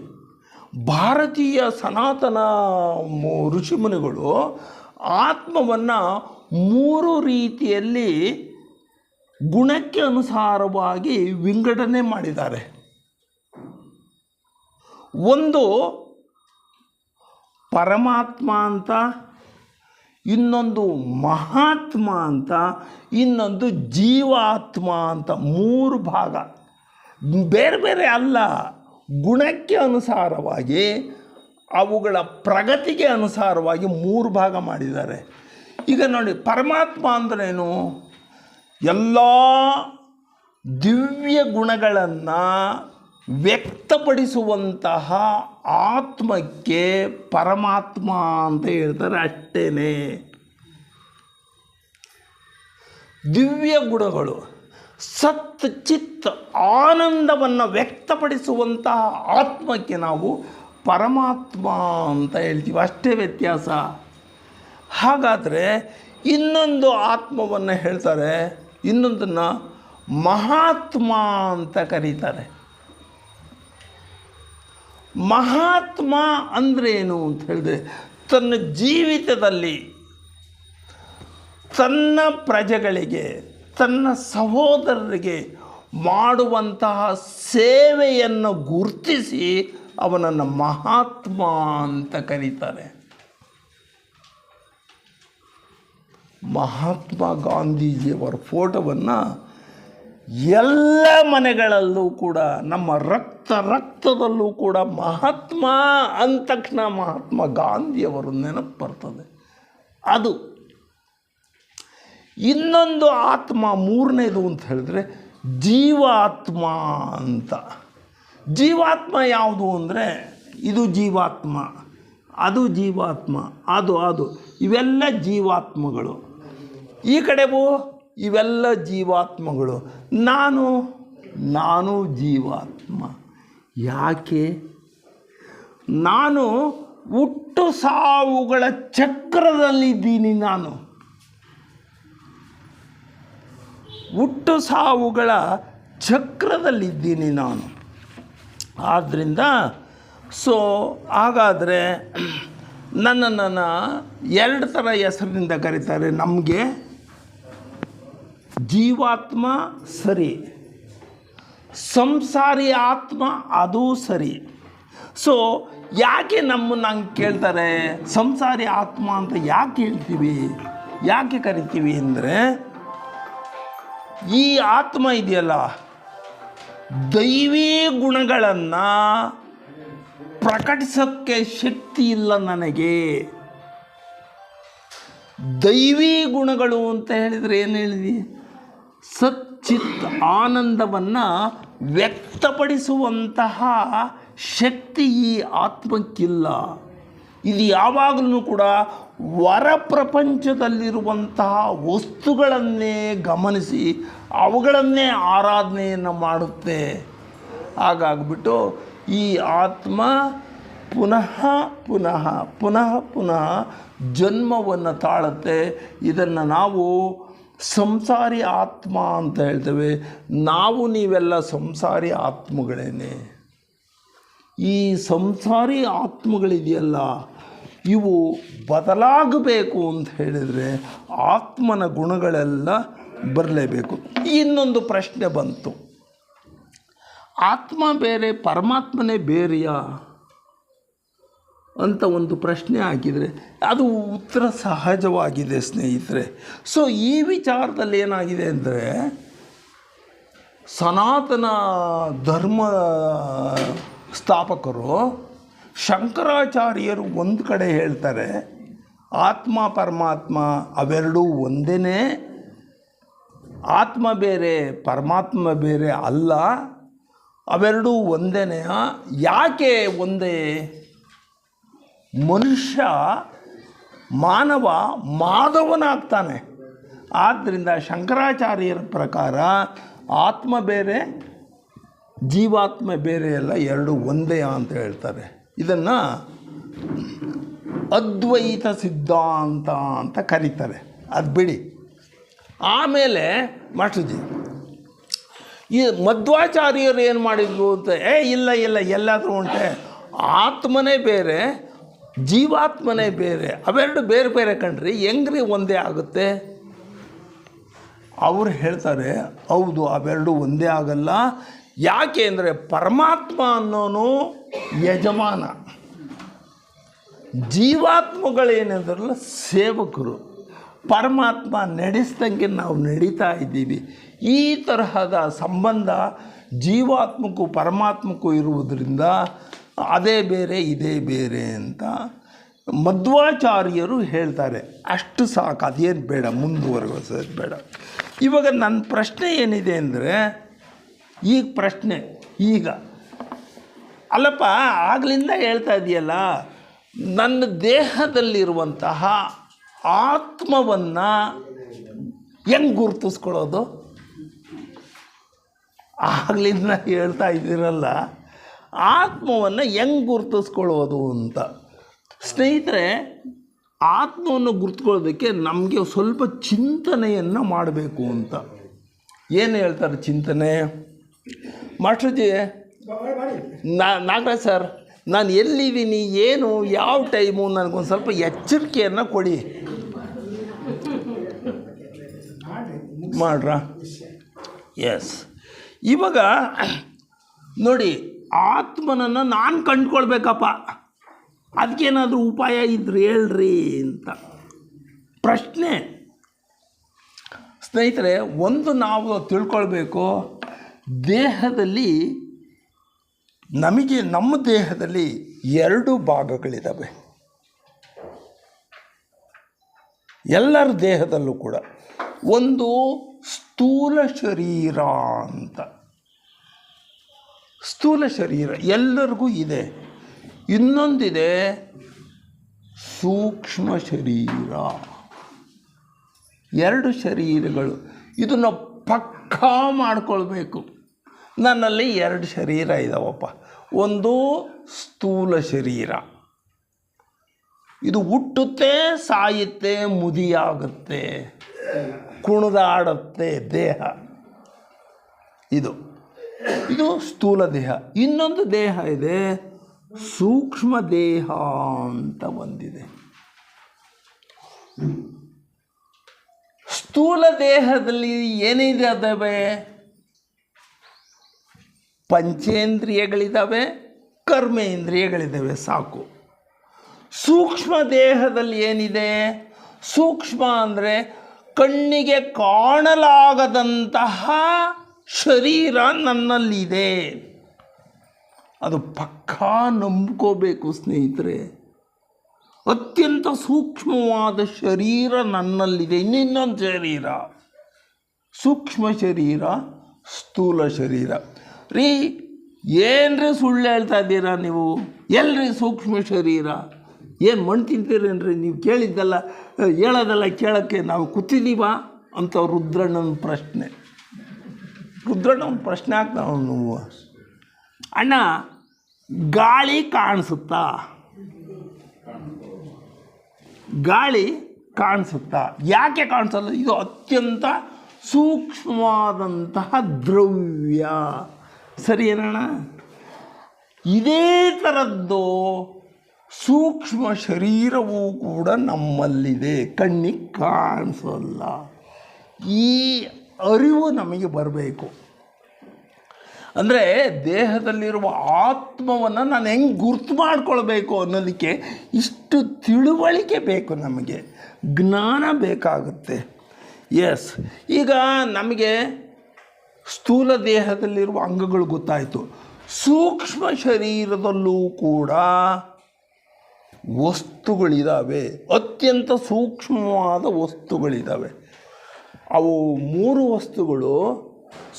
ಭಾರತೀಯ ಸನಾತನ ಋಷಿಮುನಿಗಳು ಆತ್ಮವನ್ನು 3 ರೀತಿಯಲ್ಲಿ ಗುಣಕ್ಕೆ ಅನುಸಾರವಾಗಿ ವಿಂಗಡಣೆ ಮಾಡಿದ್ದಾರೆ. ಒಂದು ಪರಮಾತ್ಮ ಅಂತ, ಇನ್ನೊಂದು ಮಹಾತ್ಮ ಅಂತ, ಇನ್ನೊಂದು ಜೀವಾತ್ಮ ಅಂತ 3 ಭಾಗ. ಬೇರೆ ಬೇರೆ ಅಲ್ಲ, ಗುಣಕ್ಕೆ ಅನುಸಾರವಾಗಿ ಅವುಗಳ ಪ್ರಗತಿಗೆ ಅನುಸಾರವಾಗಿ 3 ಭಾಗ ಮಾಡಿದ್ದಾರೆ. ಈಗ ನೋಡಿ, ಪರಮಾತ್ಮ ಅಂದ್ರೇನು? ಎಲ್ಲ ದಿವ್ಯ ಗುಣಗಳನ್ನು ವ್ಯಕ್ತಪಡಿಸುವಂತಹ ಆತ್ಮಕ್ಕೆ ಪರಮಾತ್ಮ ಅಂತ ಹೇಳ್ತಾರೆ. ಅಷ್ಟೇ. ದಿವ್ಯ ಗುಣಗಳು ಸತ್ ಚಿತ್ ಆನಂದವನ್ನು ವ್ಯಕ್ತಪಡಿಸುವಂತಹ ಆತ್ಮಕ್ಕೆ ನಾವು ಪರಮಾತ್ಮ ಅಂತ ಹೇಳ್ತೀವಿ. ಅಷ್ಟೇ ವ್ಯತ್ಯಾಸ. ಹಾಗಾದರೆ ಇನ್ನೊಂದು ಆತ್ಮವನ್ನು ಹೇಳ್ತಾರೆ, ಇನ್ನೊಂದನ್ನು ಮಹಾತ್ಮ ಅಂತ ಕರೀತಾರೆ. ಮಹಾತ್ಮ ಅಂದ್ರೇನು ಅಂತ ಹೇಳಿದ್ರೆ, ತನ್ನ ಜೀವಿತದಲ್ಲಿ ತನ್ನ ಪ್ರಜೆಗಳಿಗೆ, ತನ್ನ ಸಹೋದರರಿಗೆ ಮಾಡುವಂತಹ ಸೇವೆಯನ್ನು ಗುರುತಿಸಿ ಅವನನ್ನು ಮಹಾತ್ಮ ಅಂತ ಕರೀತಾರೆ. ಮಹಾತ್ಮ ಗಾಂಧೀಜಿಯವರ ಫೋಟೋವನ್ನು ಎಲ್ಲ ಮನೆಗಳಲ್ಲೂ ಕೂಡ, ನಮ್ಮ ರಕ್ತದಲ್ಲೂ ಕೂಡ ಮಹಾತ್ಮ ಅಂದ ತಕ್ಷಣ ಮಹಾತ್ಮ ಗಾಂಧಿಯವರು ನೆನಪು ಬರ್ತದೆ. ಅದು ಇನ್ನೊಂದು ಆತ್ಮ, 3ನೇದು ಅಂತ ಹೇಳಿದ್ರೆ ಜೀವಾತ್ಮ ಅಂತ. ಜೀವಾತ್ಮ ಯಾವುದು ಅಂದರೆ, ಇದು ಜೀವಾತ್ಮ, ಅದು ಜೀವಾತ್ಮ, ಅದು ಇವೆಲ್ಲ ಜೀವಾತ್ಮಗಳು. ಈ ಕಡೆಗೂ ಇವೆಲ್ಲ ಜೀವಾತ್ಮಗಳು. ನಾನು ಜೀವಾತ್ಮ. ಯಾಕೆ? ನಾನು ಹುಟ್ಟು ಸಾವುಗಳ ಚಕ್ರದಲ್ಲಿದ್ದೀನಿ. ನಾನು ಹುಟ್ಟು ಸಾವುಗಳ ಚಕ್ರದಲ್ಲಿದ್ದೀನಿ ನಾನು. ಆದ್ದರಿಂದ ಹಾಗಾದರೆ ನನ್ನನ್ನು 2 ಥರ ಹೆಸರಿನಿಂದ ಕರೀತಾರೆ. ನಮಗೆ ಜೀವಾತ್ಮ ಸರಿ, ಸಂಸಾರಿ ಆತ್ಮ ಅದು ಸರಿ. ಯಾಕೆ ನಮ್ಮನ್ನು ಹಂಗೆ ಕೇಳ್ತಾರೆ? ಸಂಸಾರಿ ಆತ್ಮ ಅಂತ ಯಾಕೆ ಹೇಳ್ತೀವಿ, ಯಾಕೆ ಕರಿತೀವಿ ಅಂದರೆ, ಈ ಆತ್ಮ ಇದೆಯಲ್ಲ, ದೈವೀ ಗುಣಗಳನ್ನು ಪ್ರಕಟಿಸೋಕ್ಕೆ ಶಕ್ತಿ ಇಲ್ಲ ನನಗೆ. ದೈವೀ ಗುಣಗಳು ಅಂತ ಹೇಳಿದರೆ ಏನು ಹೇಳಿದ್ವಿ? ಸಚ್ಚಿತ್ ಆನಂದವನ್ನು ವ್ಯಕ್ತಪಡಿಸುವಂತಹ ಶಕ್ತಿ ಈ ಆತ್ಮಕ್ಕಿಲ್ಲ. ಇದು ಯಾವಾಗಲೂ ಕೂಡ ಹೊರ ಪ್ರಪಂಚದಲ್ಲಿರುವಂತಹ ವಸ್ತುಗಳನ್ನೇ ಗಮನಿಸಿ ಅವುಗಳನ್ನೇ ಆರಾಧನೆಯನ್ನು ಮಾಡುತ್ತೆ. ಹಾಗಾಗ್ಬಿಟ್ಟು ಈ ಆತ್ಮ ಪುನಃ ಪುನಃ ಪುನಃ ಪುನಃ ಜನ್ಮವನ್ನು ತಾಳುತ್ತೆ. ಇದನ್ನು ನಾವು ಸಂಸಾರಿ ಆತ್ಮ ಅಂತ ಹೇಳ್ತೇವೆ. ನೀವೆಲ್ಲ ಸಂಸಾರಿ ಆತ್ಮಗಳೇನೆ. ಈ ಸಂಸಾರಿ ಆತ್ಮಗಳಿದೆಯಲ್ಲ, ಇವು ಬದಲಾಗಬೇಕು ಅಂತ ಹೇಳಿದರೆ ಆತ್ಮನ ಗುಣಗಳೆಲ್ಲ ಬರಲೇಬೇಕು. ಇನ್ನೊಂದು ಪ್ರಶ್ನೆ ಬಂತು, ಆತ್ಮ ಬೇರೆ ಪರಮಾತ್ಮನೇ ಬೇರೆಯಾ ಅಂತ ಒಂದು ಪ್ರಶ್ನೆ ಹಾಕಿದರೆ ಅದು ಉತ್ತರ ಸಹಜವಾಗಿದೆ ಸ್ನೇಹಿತರೆ. ಈ ವಿಚಾರದಲ್ಲಿ ಏನಾಗಿದೆ ಅಂದರೆ, ಸನಾತನ ಧರ್ಮ ಸ್ಥಾಪಕರು ಶಂಕರಾಚಾರ್ಯರು ಒಂದು ಕಡೆ ಹೇಳ್ತಾರೆ, ಆತ್ಮ ಪರಮಾತ್ಮ ಅವೆರಡೂ ಒಂದೇ, ಆತ್ಮ ಬೇರೆ ಪರಮಾತ್ಮ ಬೇರೆ ಅಲ್ಲ ಅವೆರಡೂ ಒಂದೇನೆಯ? ಯಾಕೆ ಒಂದೇ? ಮನುಷ್ಯ ಮಾನವ ಮಾಧವನಾಗ್ತಾನೆ. ಆದ್ದರಿಂದ ಶಂಕರಾಚಾರ್ಯರ ಪ್ರಕಾರ ಆತ್ಮ ಬೇರೆ ಜೀವಾತ್ಮ ಬೇರೆ ಎಲ್ಲ ಎರಡು ಒಂದೇ ಅಂತ ಹೇಳ್ತಾರೆ. ಇದನ್ನು ಅದ್ವೈತ ಸಿದ್ಧಾಂತ ಅಂತ ಕರೀತಾರೆ. ಅದು ಬಿಡಿ. ಆಮೇಲೆ ಮಾಸ್ಟರ್ಜಿ ಈ ಮಧ್ವಾಚಾರ್ಯರು ಏನು ಮಾಡಿದ್ರು ಅಂತ, ಇಲ್ಲ ಎಲ್ಲಾದರೂ ಉಂಟೆ, ಆತ್ಮನೇ ಬೇರೆ ಜೀವಾತ್ಮನೇ ಬೇರೆ, ಅವೆರಡು ಬೇರೆ ಬೇರೆ ಕಣ್ರಿ, ಹೆಂಗ್ರಿ ಒಂದೇ ಆಗುತ್ತೆ? ಅವರು ಹೇಳ್ತಾರೆ, ಹೌದು ಅವೆರಡು ಒಂದೇ ಆಗಲ್ಲ. ಯಾಕೆ ಅಂದರೆ ಪರಮಾತ್ಮ ಅನ್ನೋನು ಯಜಮಾನ, ಜೀವಾತ್ಮಗಳೇನೆಂದ್ರಲ್ಲ ಸೇವಕರು. ಪರಮಾತ್ಮ ನಡೆಸ್ದಂಗೆ ನಾವು ನಡೀತಾ ಇದ್ದೀವಿ. ಈ ತರಹದ ಸಂಬಂಧ ಜೀವಾತ್ಮಕ್ಕೂ ಪರಮಾತ್ಮಕ್ಕೂ ಇರುವುದರಿಂದ ಅದೇ ಬೇರೆ ಇದೇ ಬೇರೆ ಅಂತ ಮಧ್ವಾಚಾರ್ಯರು ಹೇಳ್ತಾರೆ. ಅಷ್ಟು ಸಾಕು, ಅದೇನು ಬೇಡ, ಮುಂದುವರೆಸೋದು ಬೇಡ. ಇವಾಗ ನನ್ನ ಪ್ರಶ್ನೆ ಏನಿದೆ ಅಂದರೆ, ಈಗ ಪ್ರಶ್ನೆ ಅಲ್ಲಪ್ಪ ಆಗಲಿಂದ ಹೇಳ್ತಾ ಇದೆಯಲ್ಲ, ನನ್ನ ದೇಹದಲ್ಲಿರುವಂತಹ ಆತ್ಮವನ್ನು ಹೆಂಗೆ ಗುರುತಿಸ್ಕೊಳ್ಳೋದು? ಆಗಲಿಂದ ಹೇಳ್ತಾ ಇದ್ದೀರಲ್ಲ, ಆತ್ಮವನ್ನು ಹೆಂಗೆ ಗುರುತಿಸ್ಕೊಳ್ಳೋದು ಅಂತ. ಸ್ನೇಹಿತರೆ, ಆತ್ಮವನ್ನು ಗುರುತ್ಕೊಳ್ಳೋದಕ್ಕೆ ನಮಗೆ ಸ್ವಲ್ಪ ಚಿಂತನೆಯನ್ನು ಮಾಡಬೇಕು ಅಂತ. ಏನು ಹೇಳ್ತಾರೆ ಚಿಂತನೆ? ಮಾಸ್ಟರ್ಜಿ, ನಾಗರಾಜ್ ಸರ್, ನಾನು ಎಲ್ಲಿದ್ದೀನಿ, ಏನು, ಯಾವ ಟೈಮು, ನನಗೊಂದು ಸ್ವಲ್ಪ ಎಚ್ಚರಿಕೆಯನ್ನು ಕೊಡಿ. ಮಾಡ್ರಾ? ಎಸ್. ಇವಾಗ ನೋಡಿ, ಆತ್ಮನನ್ನು ನಾನು ಕಂಡುಕೊಳ್ಬೇಕಪ್ಪ, ಅದಕ್ಕೇನಾದರೂ ಉಪಾಯ ಇದ್ರೆ ಹೇಳ್ರಿ ಅಂತ ಪ್ರಶ್ನೆ. ಸ್ನೇಹಿತರೆ, ಒಂದು ನಾವು ತಿಳ್ಕೊಳ್ಬೇಕು, ದೇಹದಲ್ಲಿ ನಮ್ಮ ದೇಹದಲ್ಲಿ ಎರಡು ಭಾಗಗಳಿದ್ದಾವೆ. ಎಲ್ಲರ ದೇಹದಲ್ಲೂ ಕೂಡ ಒಂದು ಸ್ಥೂಲ ಶರೀರ ಅಂತ, ಸ್ಥೂಲ ಶರೀರ ಎಲ್ಲರಿಗೂ ಇದೆ. ಇನ್ನೊಂದಿದೆ ಸೂಕ್ಷ್ಮ ಶರೀರ. ಎರಡು ಶರೀರಗಳು, ಇದನ್ನು ಪಕ್ಕಾ ಮಾಡಿಕೊಳ್ಬೇಕು. ನನ್ನಲ್ಲಿ ಎರಡು ಶರೀರ ಇದ್ದಾವಪ್ಪ. ಒಂದು ಸ್ಥೂಲ ಶರೀರ, ಇದು ಹುಟ್ಟುತ್ತೆ, ಸಾಯುತ್ತೆ, ಮುದಿಯಾಗುತ್ತೆ, ಕುಣಿದಾಡುತ್ತೆ ದೇಹ. ಇದು ಸ್ಥೂಲ ದೇಹ. ಇನ್ನೊಂದು ದೇಹ ಇದೆ, ಸೂಕ್ಷ್ಮ ದೇಹ ಅಂತ ಒಂದಿದೆ. ಸ್ಥೂಲ ದೇಹದಲ್ಲಿ ಏನಿದೆ ಅದಾವೆ? ಪಂಚೇಂದ್ರಿಯಗಳಿದ್ದಾವೆ, ಕರ್ಮೇಂದ್ರಿಯಗಳಿದ್ದಾವೆ, ಸಾಕು. ಸೂಕ್ಷ್ಮ ದೇಹದಲ್ಲಿ ಏನಿದೆ? ಸೂಕ್ಷ್ಮ ಅಂದರೆ ಕಣ್ಣಿಗೆ ಕಾಣಲಾಗದಂತಹ ಶರೀರ ನನ್ನಲ್ಲಿದೆ. ಅದು ಪಕ್ಕಾ ನಂಬ್ಕೋಬೇಕು ಸ್ನೇಹಿತರೆ. ಅತ್ಯಂತ ಸೂಕ್ಷ್ಮವಾದ ಶರೀರ ನನ್ನಲ್ಲಿದೆ. ಇನ್ನೊಂದು ಶರೀರ, ಸೂಕ್ಷ್ಮ ಶರೀರ, ಸ್ಥೂಲ ಶರೀರ. ರೀ, ಏನ್ರಿ ಸುಳ್ಳು ಹೇಳ್ತಾ ಇದ್ದೀರಾ ನೀವು? ಎಲ್ರಿ ಸೂಕ್ಷ್ಮ ಶರೀರ? ಏನು ಮಣ್ಣು ತಿಂತೀರೇನ್ರಿ ನೀವು? ಕೇಳಿದ್ದಲ್ಲ ಹೇಳೋದಲ್ಲ ಕೇಳೋಕ್ಕೆ ನಾವು ಕೂತಿದ್ದೀವ ಅಂತ ರುದ್ರಣ್ಣನ ಪ್ರಶ್ನೆ. ರುದ್ರಣ್ಣನ ಪ್ರಶ್ನೆ ಆಗ್ತಾವ ನೀವು. ಅಣ್ಣ, ಗಾಳಿ ಕಾಣಿಸುತ್ತಾ? ಗಾಳಿ ಕಾಣಿಸುತ್ತಾ? ಯಾಕೆ ಕಾಣಿಸಲ್ಲ? ಇದು ಅತ್ಯಂತ ಸೂಕ್ಷ್ಮವಾದಂತಹ ದ್ರವ್ಯ, ಸರಿ ಏನಣ್ಣ? ಇದೇ ಥರದ್ದು ಸೂಕ್ಷ್ಮ ಶರೀರವೂ ಕೂಡ ನಮ್ಮಲ್ಲಿದೆ, ಕಣ್ಣಿಗೆ ಕಾಣಿಸಲ್ಲ. ಈ ಅರಿವು ನಮಗೆ ಬರಬೇಕು. ಅಂದರೆ ದೇಹದಲ್ಲಿರುವ ಆತ್ಮವನ್ನು ನಾನು ಹೆಂಗೆ ಗುರ್ತು ಮಾಡ್ಕೊಳ್ಬೇಕು ಅನ್ನೋದಕ್ಕೆ ಇಷ್ಟು ತಿಳುವಳಿಕೆ ಬೇಕು, ನಮಗೆ ಜ್ಞಾನ ಬೇಕಾಗುತ್ತೆ. ಎಸ್. ಈಗ ನಮಗೆ ಸ್ಥೂಲ ದೇಹದಲ್ಲಿರುವ ಅಂಗಗಳು ಗೊತ್ತಾಯಿತು. ಸೂಕ್ಷ್ಮ ಶರೀರದಲ್ಲೂ ಕೂಡ ವಸ್ತುಗಳಿದ್ದಾವೆ, ಅತ್ಯಂತ ಸೂಕ್ಷ್ಮವಾದ ವಸ್ತುಗಳಿದ್ದಾವೆ. ಅವು ಮೂರು ವಸ್ತುಗಳು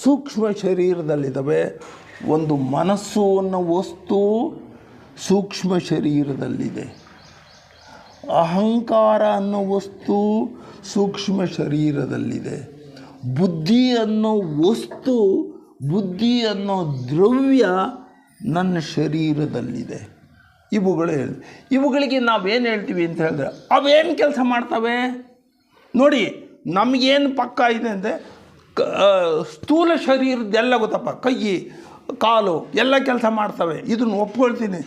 ಸೂಕ್ಷ್ಮ ಶರೀರದಲ್ಲಿದ್ದಾವೆ. ಒಂದು ಮನಸ್ಸು ಅನ್ನೋ ವಸ್ತು ಸೂಕ್ಷ್ಮ ಶರೀರದಲ್ಲಿದೆ, ಅಹಂಕಾರ ಅನ್ನೋ ವಸ್ತು ಸೂಕ್ಷ್ಮ ಶರೀರದಲ್ಲಿದೆ, ಬುದ್ಧಿ ಅನ್ನೋ ವಸ್ತು, ಬುದ್ಧಿ ಅನ್ನೋ ದ್ರವ್ಯ ನನ್ನ ಶರೀರದಲ್ಲಿದೆ. ಇವುಗಳಿಗೆ ನಾವೇನು ಹೇಳ್ತೀವಿ ಅಂತ ಹೇಳಿದ್ರೆ ಅವೇನು ಕೆಲಸ ಮಾಡ್ತವೆ ನೋಡಿ. ನಮಗೇನು ಪಕ್ಕ ಇದೆ ಅಂದರೆ ಸ್ಥೂಲ ಶರೀರದ್ದೆಲ್ಲ ಗೊತ್ತಪ್ಪ, ಕೈ ಕಾಲು ಎಲ್ಲ ಕೆಲಸ ಮಾಡ್ತವೆ, ಇದನ್ನು ಒಪ್ಕೊಳ್ತೀನಿ.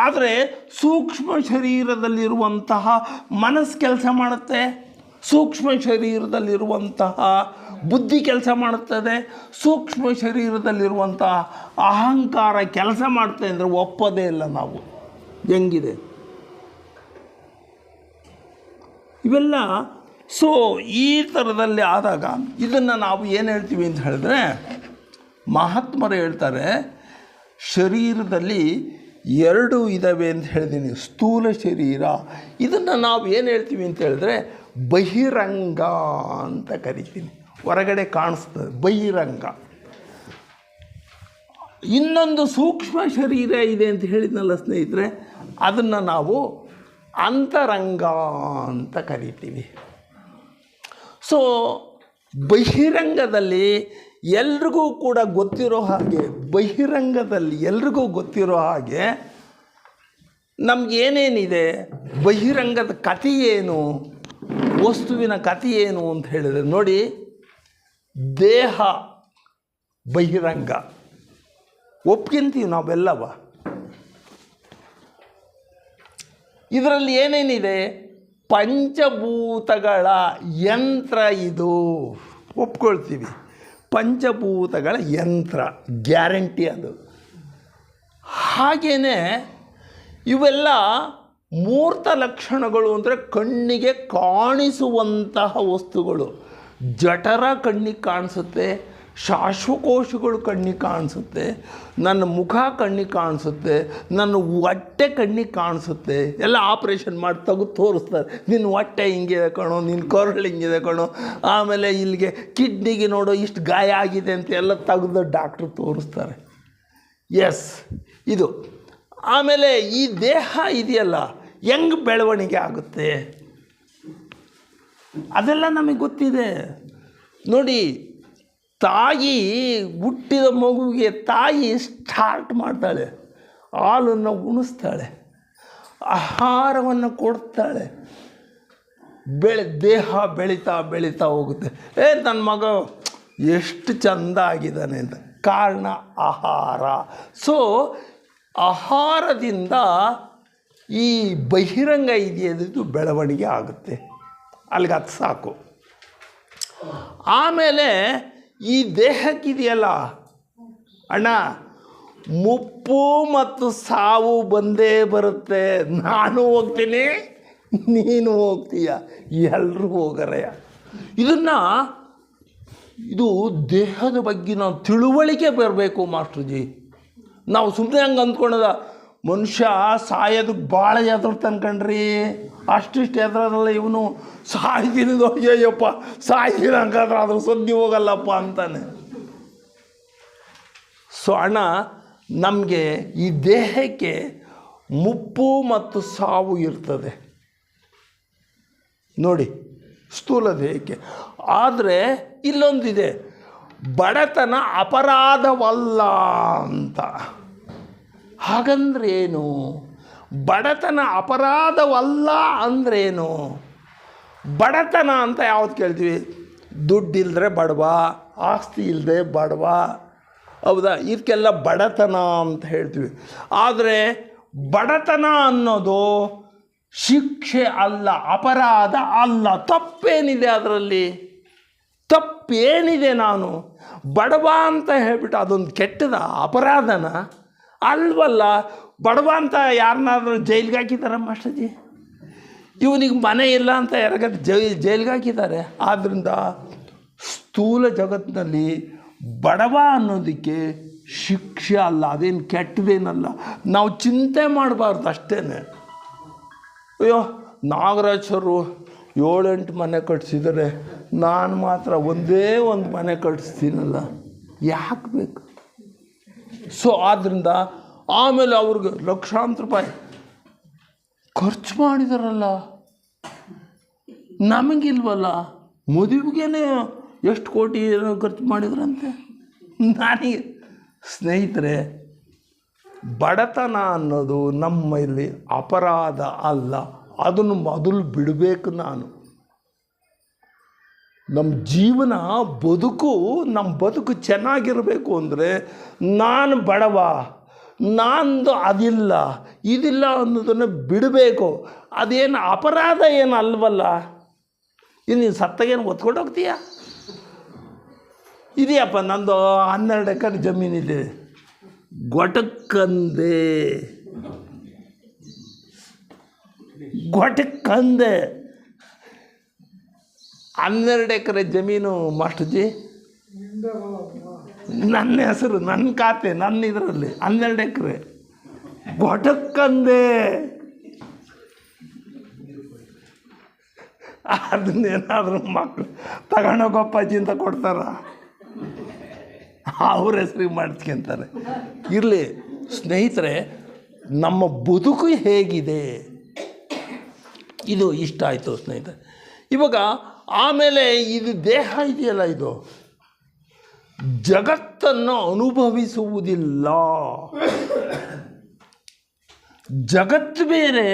ಆದರೆ ಸೂಕ್ಷ್ಮ ಶರೀರದಲ್ಲಿರುವಂತಹ ಮನಸ್ಸು ಕೆಲಸ ಮಾಡುತ್ತೆ, ಸೂಕ್ಷ್ಮ ಶರೀರದಲ್ಲಿರುವಂತಹ ಬುದ್ಧಿ ಕೆಲಸ ಮಾಡುತ್ತದೆ, ಸೂಕ್ಷ್ಮ ಶರೀರದಲ್ಲಿರುವಂತಹ ಅಹಂಕಾರ ಕೆಲಸ ಮಾಡ್ತದೆ ಅಂದರೆ ಒಪ್ಪೋದೇ ಇಲ್ಲ ನಾವು. ಹೆಂಗಿದೆ ಇವೆಲ್ಲ? ಸೊ ಈ ಥರದಲ್ಲಿ ಆದಾಗ ಇದನ್ನು ನಾವು ಏನು ಹೇಳ್ತೀವಿ ಅಂತ ಹೇಳಿದ್ರೆ, ಮಹಾತ್ಮರು ಹೇಳ್ತಾರೆ ಶರೀರದಲ್ಲಿ ಎರಡು ಇದ್ದಾವೆ ಅಂತ ಹೇಳಿದ್ದೀನಿ. ಸ್ಥೂಲ ಶರೀರ, ಇದನ್ನು ನಾವು ಏನು ಹೇಳ್ತೀವಿ ಅಂತ ಹೇಳಿದ್ರೆ ಬಹಿರಂಗ ಅಂತ ಕರಿತೀನಿ. ಹೊರಗಡೆ ಕಾಣಿಸ್ತದೆ ಬಹಿರಂಗ. ಇನ್ನೊಂದು ಸೂಕ್ಷ್ಮ ಶರೀರ ಇದೆ ಅಂತ ಹೇಳಿದ್ನಲ್ಲ ಸ್ನೇಹಿತರೆ, ಅದನ್ನು ನಾವು ಅಂತರಂಗ ಅಂತ ಕರಿತೀವಿ. ಸೊ ಬಹಿರಂಗದಲ್ಲಿ ಎಲ್ರಿಗೂ ಕೂಡ ಗೊತ್ತಿರೋ ಹಾಗೆ, ಬಹಿರಂಗದಲ್ಲಿ ಎಲ್ರಿಗೂ ಗೊತ್ತಿರೋ ಹಾಗೆ ನಮಗೇನೇನಿದೆ, ಬಹಿರಂಗದ ಕಥೆ ಏನು, ವಸ್ತುವಿನ ಕಥೆ ಏನು ಅಂತ ಹೇಳಿದರೆ ನೋಡಿ, ದೇಹ ಬಹಿರಂಗ ಒಪ್ಕೊಂತೀವಿ ನಾವೆಲ್ಲವ. ಇದರಲ್ಲಿ ಏನೇನಿದೆ, ಪಂಚಭೂತಗಳ ಯಂತ್ರ ಇದು, ಒಪ್ಕೊಳ್ತೀವಿ. ಪಂಚಭೂತಗಳ ಯಂತ್ರ, ಗ್ಯಾರಂಟಿ ಅದು. ಹಾಗೆಯೇ ಇವೆಲ್ಲ ಮೂರ್ತ ಲಕ್ಷಣಗಳು ಅಂದರೆ ಕಣ್ಣಿಗೆ ಕಾಣಿಸುವಂತಹ ವಸ್ತುಗಳು. ಜಠರ ಕಣ್ಣಿಗೆ ಕಾಣಿಸುತ್ತೆ, ಶ್ವಾಸಕೋಶಗಳು ಕಣ್ಣಿಗೆ ಕಾಣಿಸುತ್ತೆ, ನನ್ನ ಮುಖ ಕಣ್ಣಿಗೆ ಕಾಣಿಸುತ್ತೆ, ನನ್ನ ಹೊಟ್ಟೆ ಕಣ್ಣಿಗೆ ಕಾಣಿಸುತ್ತೆ. ಎಲ್ಲ ಆಪ್ರೇಷನ್ ಮಾಡಿ ತೆಗೆದು ತೋರಿಸ್ತಾರೆ, ನಿನ್ನ ಹೊಟ್ಟೆ ಹಿಂಗಿದೆ ಕಣೋ, ನಿನ್ನ ಕೊರಳು ಹಿಂಗಿದೆ ಕಣೋ, ಆಮೇಲೆ ಇಲ್ಲಿಗೆ ಕಿಡ್ನಿಗೆ ನೋಡೋ ಇಷ್ಟು ಗಾಯ ಆಗಿದೆ ಅಂತ ಎಲ್ಲ ತೆಗೆದು ಡಾಕ್ಟ್ರು ತೋರಿಸ್ತಾರೆ. ಎಸ್, ಇದು. ಆಮೇಲೆ ಈ ದೇಹ ಇದೆಯಲ್ಲ ಹೆಂಗೆ ಬೆಳವಣಿಗೆ ಆಗುತ್ತೆ ಅದೆಲ್ಲ ನಮಗೆ ಗೊತ್ತಿದೆ ನೋಡಿ. ತಾಯಿ ಹುಟ್ಟಿದ ಮಗುವಿಗೆ ತಾಯಿ ಸ್ಟಾರ್ಟ್ ಮಾಡ್ತಾಳೆ, ಹಾಲನ್ನು ಉಣಿಸ್ತಾಳೆ, ಆಹಾರವನ್ನು ಕೊಡ್ತಾಳೆ, ದೇಹ ಬೆಳೀತಾ ಬೆಳೀತಾ ಹೋಗುತ್ತೆ. ನನ್ನ ಮಗ ಎಷ್ಟು ಚೆಂದ ಆಗಿದ್ದಾನೆ ಅಂತ, ಕಾರಣ ಆಹಾರ. ಸೊ ಆಹಾರದಿಂದ ಈ ಬಹಿರಂಗ ಇದೆಯದು ಬೆಳವಣಿಗೆ ಆಗುತ್ತೆ, ಅಲ್ಲಿಗೆ ಅದು ಸಾಕು. ಆಮೇಲೆ ಈ ದೇಹಕ್ಕಿದೆಯಲ್ಲ ಅಣ್ಣ, ಮುಪ್ಪು ಮತ್ತು ಸಾವು ಬಂದೇ ಬರುತ್ತೆ. ನಾನು ಹೋಗ್ತೀನಿ, ನೀನು ಹೋಗ್ತೀಯ, ಎಲ್ಲರೂ ಹೋಗರಯ್ಯ. ಇದು ದೇಹದ ಬಗ್ಗೆ ನಾವು ತಿಳುವಳಿಕೆ ಬರಬೇಕು ಮಾಸ್ಟರ್ಜಿ. ನಾವು ಸುಮ್ಮನೆ ಹಂಗೆ ಅಂದ್ಕೊಳ್ಳೋದ, ಮನುಷ್ಯ ಸಾಯೋದಕ್ಕೆ ಭಾಳ ಎದುರ್ತಾನೆ ಕಣ್ರಿ, ಅಷ್ಟಿಷ್ಟು ಎದುರಲ್ಲ ಇವನು. ಸಾಯ್ತೀನಿದು ಅಯ್ಯಪ್ಪ, ಸಾಯ್ತೀನಿ ಹಂಗಾದ್ರೆ ಅದ್ರ ಸದ್ದಿ ಹೋಗಲ್ಲಪ್ಪ ಅಂತಾನೆ. ಸೊ ಅಣ್ಣ, ನಮಗೆ ಈ ದೇಹಕ್ಕೆ ಮುಪ್ಪು ಮತ್ತು ಸಾವು ಇರ್ತದೆ ನೋಡಿ, ಸ್ಥೂಲ ದೇಹಕ್ಕೆ. ಆದರೆ ಇಲ್ಲೊಂದಿದೆ, ಬಡತನ ಅಪರಾಧವಲ್ಲ ಅಂತ. ಹಾಗಂದ್ರೇನು? ಬಡತನ ಅಪರಾಧವಲ್ಲ ಅಂದ್ರೇನು? ಬಡತನ ಅಂತ ಯಾವ್ದು ಕೇಳ್ತೀವಿ? ದುಡ್ಡಿಲ್ಲದ್ರೆ ಬಡವ, ಆಸ್ತಿ ಇಲ್ಲದೆ ಬಡವ, ಹೌದಾ? ಇದಕ್ಕೆಲ್ಲ ಬಡತನ ಅಂತ ಹೇಳ್ತೀವಿ. ಆದರೆ ಬಡತನ ಅನ್ನೋದು ಶಿಕ್ಷೆ ಅಲ್ಲ, ಅಪರಾಧ ಅಲ್ಲ. ತಪ್ಪೇನಿದೆ ಅದರಲ್ಲಿ? ತಪ್ಪೇನಿದೆ? ನಾನು ಬಡವ ಅಂತ ಹೇಳ್ಬಿಟ್ಟು ಅದೊಂದು ಕೆಟ್ಟದ, ಅಪರಾಧನ ಅಲ್ವಲ್ಲ. ಬಡವ ಅಂತ ಯಾರನ್ನಾದ್ರೂ ಜೈಲಿಗೆ ಹಾಕಿದ್ದಾರೆ ಮಾಸ್ಟರ್ಜಿ? ಇವನಿಗೆ ಮನೆ ಇಲ್ಲ ಅಂತ ಯಾರಾಗ ಜೈಲಿಗೆ ಹಾಕಿದ್ದಾರೆ. ಆದ್ದರಿಂದ ಸ್ಥೂಲ ಜಗತ್ತಿನಲ್ಲಿ ಬಡವ ಅನ್ನೋದಕ್ಕೆ ಶಿಕ್ಷೆ ಅಲ್ಲ, ಅದೇನು ಕೆಟ್ಟದೇನಲ್ಲ. ನಾವು ಚಿಂತೆ ಮಾಡಬಾರ್ದು ಅಷ್ಟೇ. ಅಯ್ಯೋ, ನಾಗರಾಜರು 7-8 ಮನೆ ಕಟ್ಸಿದ್ದಾರೆ, ನಾನು ಮಾತ್ರ ಒಂದೇ ಒಂದು ಮನೆ ಕಟ್ಟಿಸ್ತೀನಲ್ಲ, ಯಾಕೆ ಬೇಕು? ಸೊ ಆದ್ದರಿಂದ ಆಮೇಲೆ ಅವ್ರಿಗೆ ಲಕ್ಷಾಂತರ ರೂಪಾಯಿ ಖರ್ಚು ಮಾಡಿದಾರಲ್ಲ, ನಮಗಿಲ್ವಲ್ಲ. ಮದುವೆಗೇ ಎಷ್ಟು ಕೋಟಿ ಖರ್ಚು ಮಾಡಿದ್ರಂತೆ. ನನಗೆ ಸ್ನೇಹಿತರೆ, ಬಡತನ ಅನ್ನೋದು ನಮ್ಮಲ್ಲಿ ಅಪರಾಧ ಅಲ್ಲ, ಅದನ್ನು ಮೊದಲು ಬಿಡಬೇಕು. ನಮ್ಮ ಜೀವನ ನಮ್ಮ ಬದುಕು ಚೆನ್ನಾಗಿರಬೇಕು ಅಂದರೆ ನಾನು ಬಡವ, ನಂದು ಅದಿಲ್ಲ ಇದಿಲ್ಲ ಅನ್ನೋದನ್ನು ಬಿಡಬೇಕು. ಅದೇನು ಅಪರಾಧ ಏನು ಅಲ್ವಲ್ಲ. ಇದು ನೀನು ಸತ್ತಾಗೇನು ಒತ್ಕೊಂಡು ಹೋಗ್ತೀಯ? ಇದೆಯಪ್ಪ, ನಂದು 12 ಎಕರೆ ಜಮೀನಿದೆ, ಗೊಟಕ್ಕಂದೆ 12 ಎಕರೆ ಜಮೀನು ಮಾಸ್ಟರ್ಜಿ, ನನ್ನ ಹೆಸರು, ನನ್ನ ಖಾತೆ, ನನ್ನ ಇದರಲ್ಲಿ 12 ಎಕರೆ ಗೊಟಕ್ಕಂದೆ. ಅದನ್ನೇನಾದರೂ ಮಕ್ಕಳು ತಗೊಂಡೋಗಪ್ಪಾಜಿ ಅಂತ ಕೊಡ್ತಾರ, ಅವ್ರ ಹೆಸ್ರಿಗೆ ಮಾಡಿಸ್ಕೊಂತಾರೆ. ಇರಲಿ ಸ್ನೇಹಿತರೆ, ನಮ್ಮ ಬದುಕು ಹೇಗಿದೆ ಇದು ಇಷ್ಟ ಆಯಿತು ಸ್ನೇಹಿತರೆ. ಇವಾಗ ಆಮೇಲೆ ಇದು ದೇಹ ಇದೆಯಲ್ಲ, ಇದು ಜಗತ್ತನ್ನು ಅನುಭವಿಸುವುದಿಲ್ಲ. ಜಗತ್ತು ಬೇರೆ,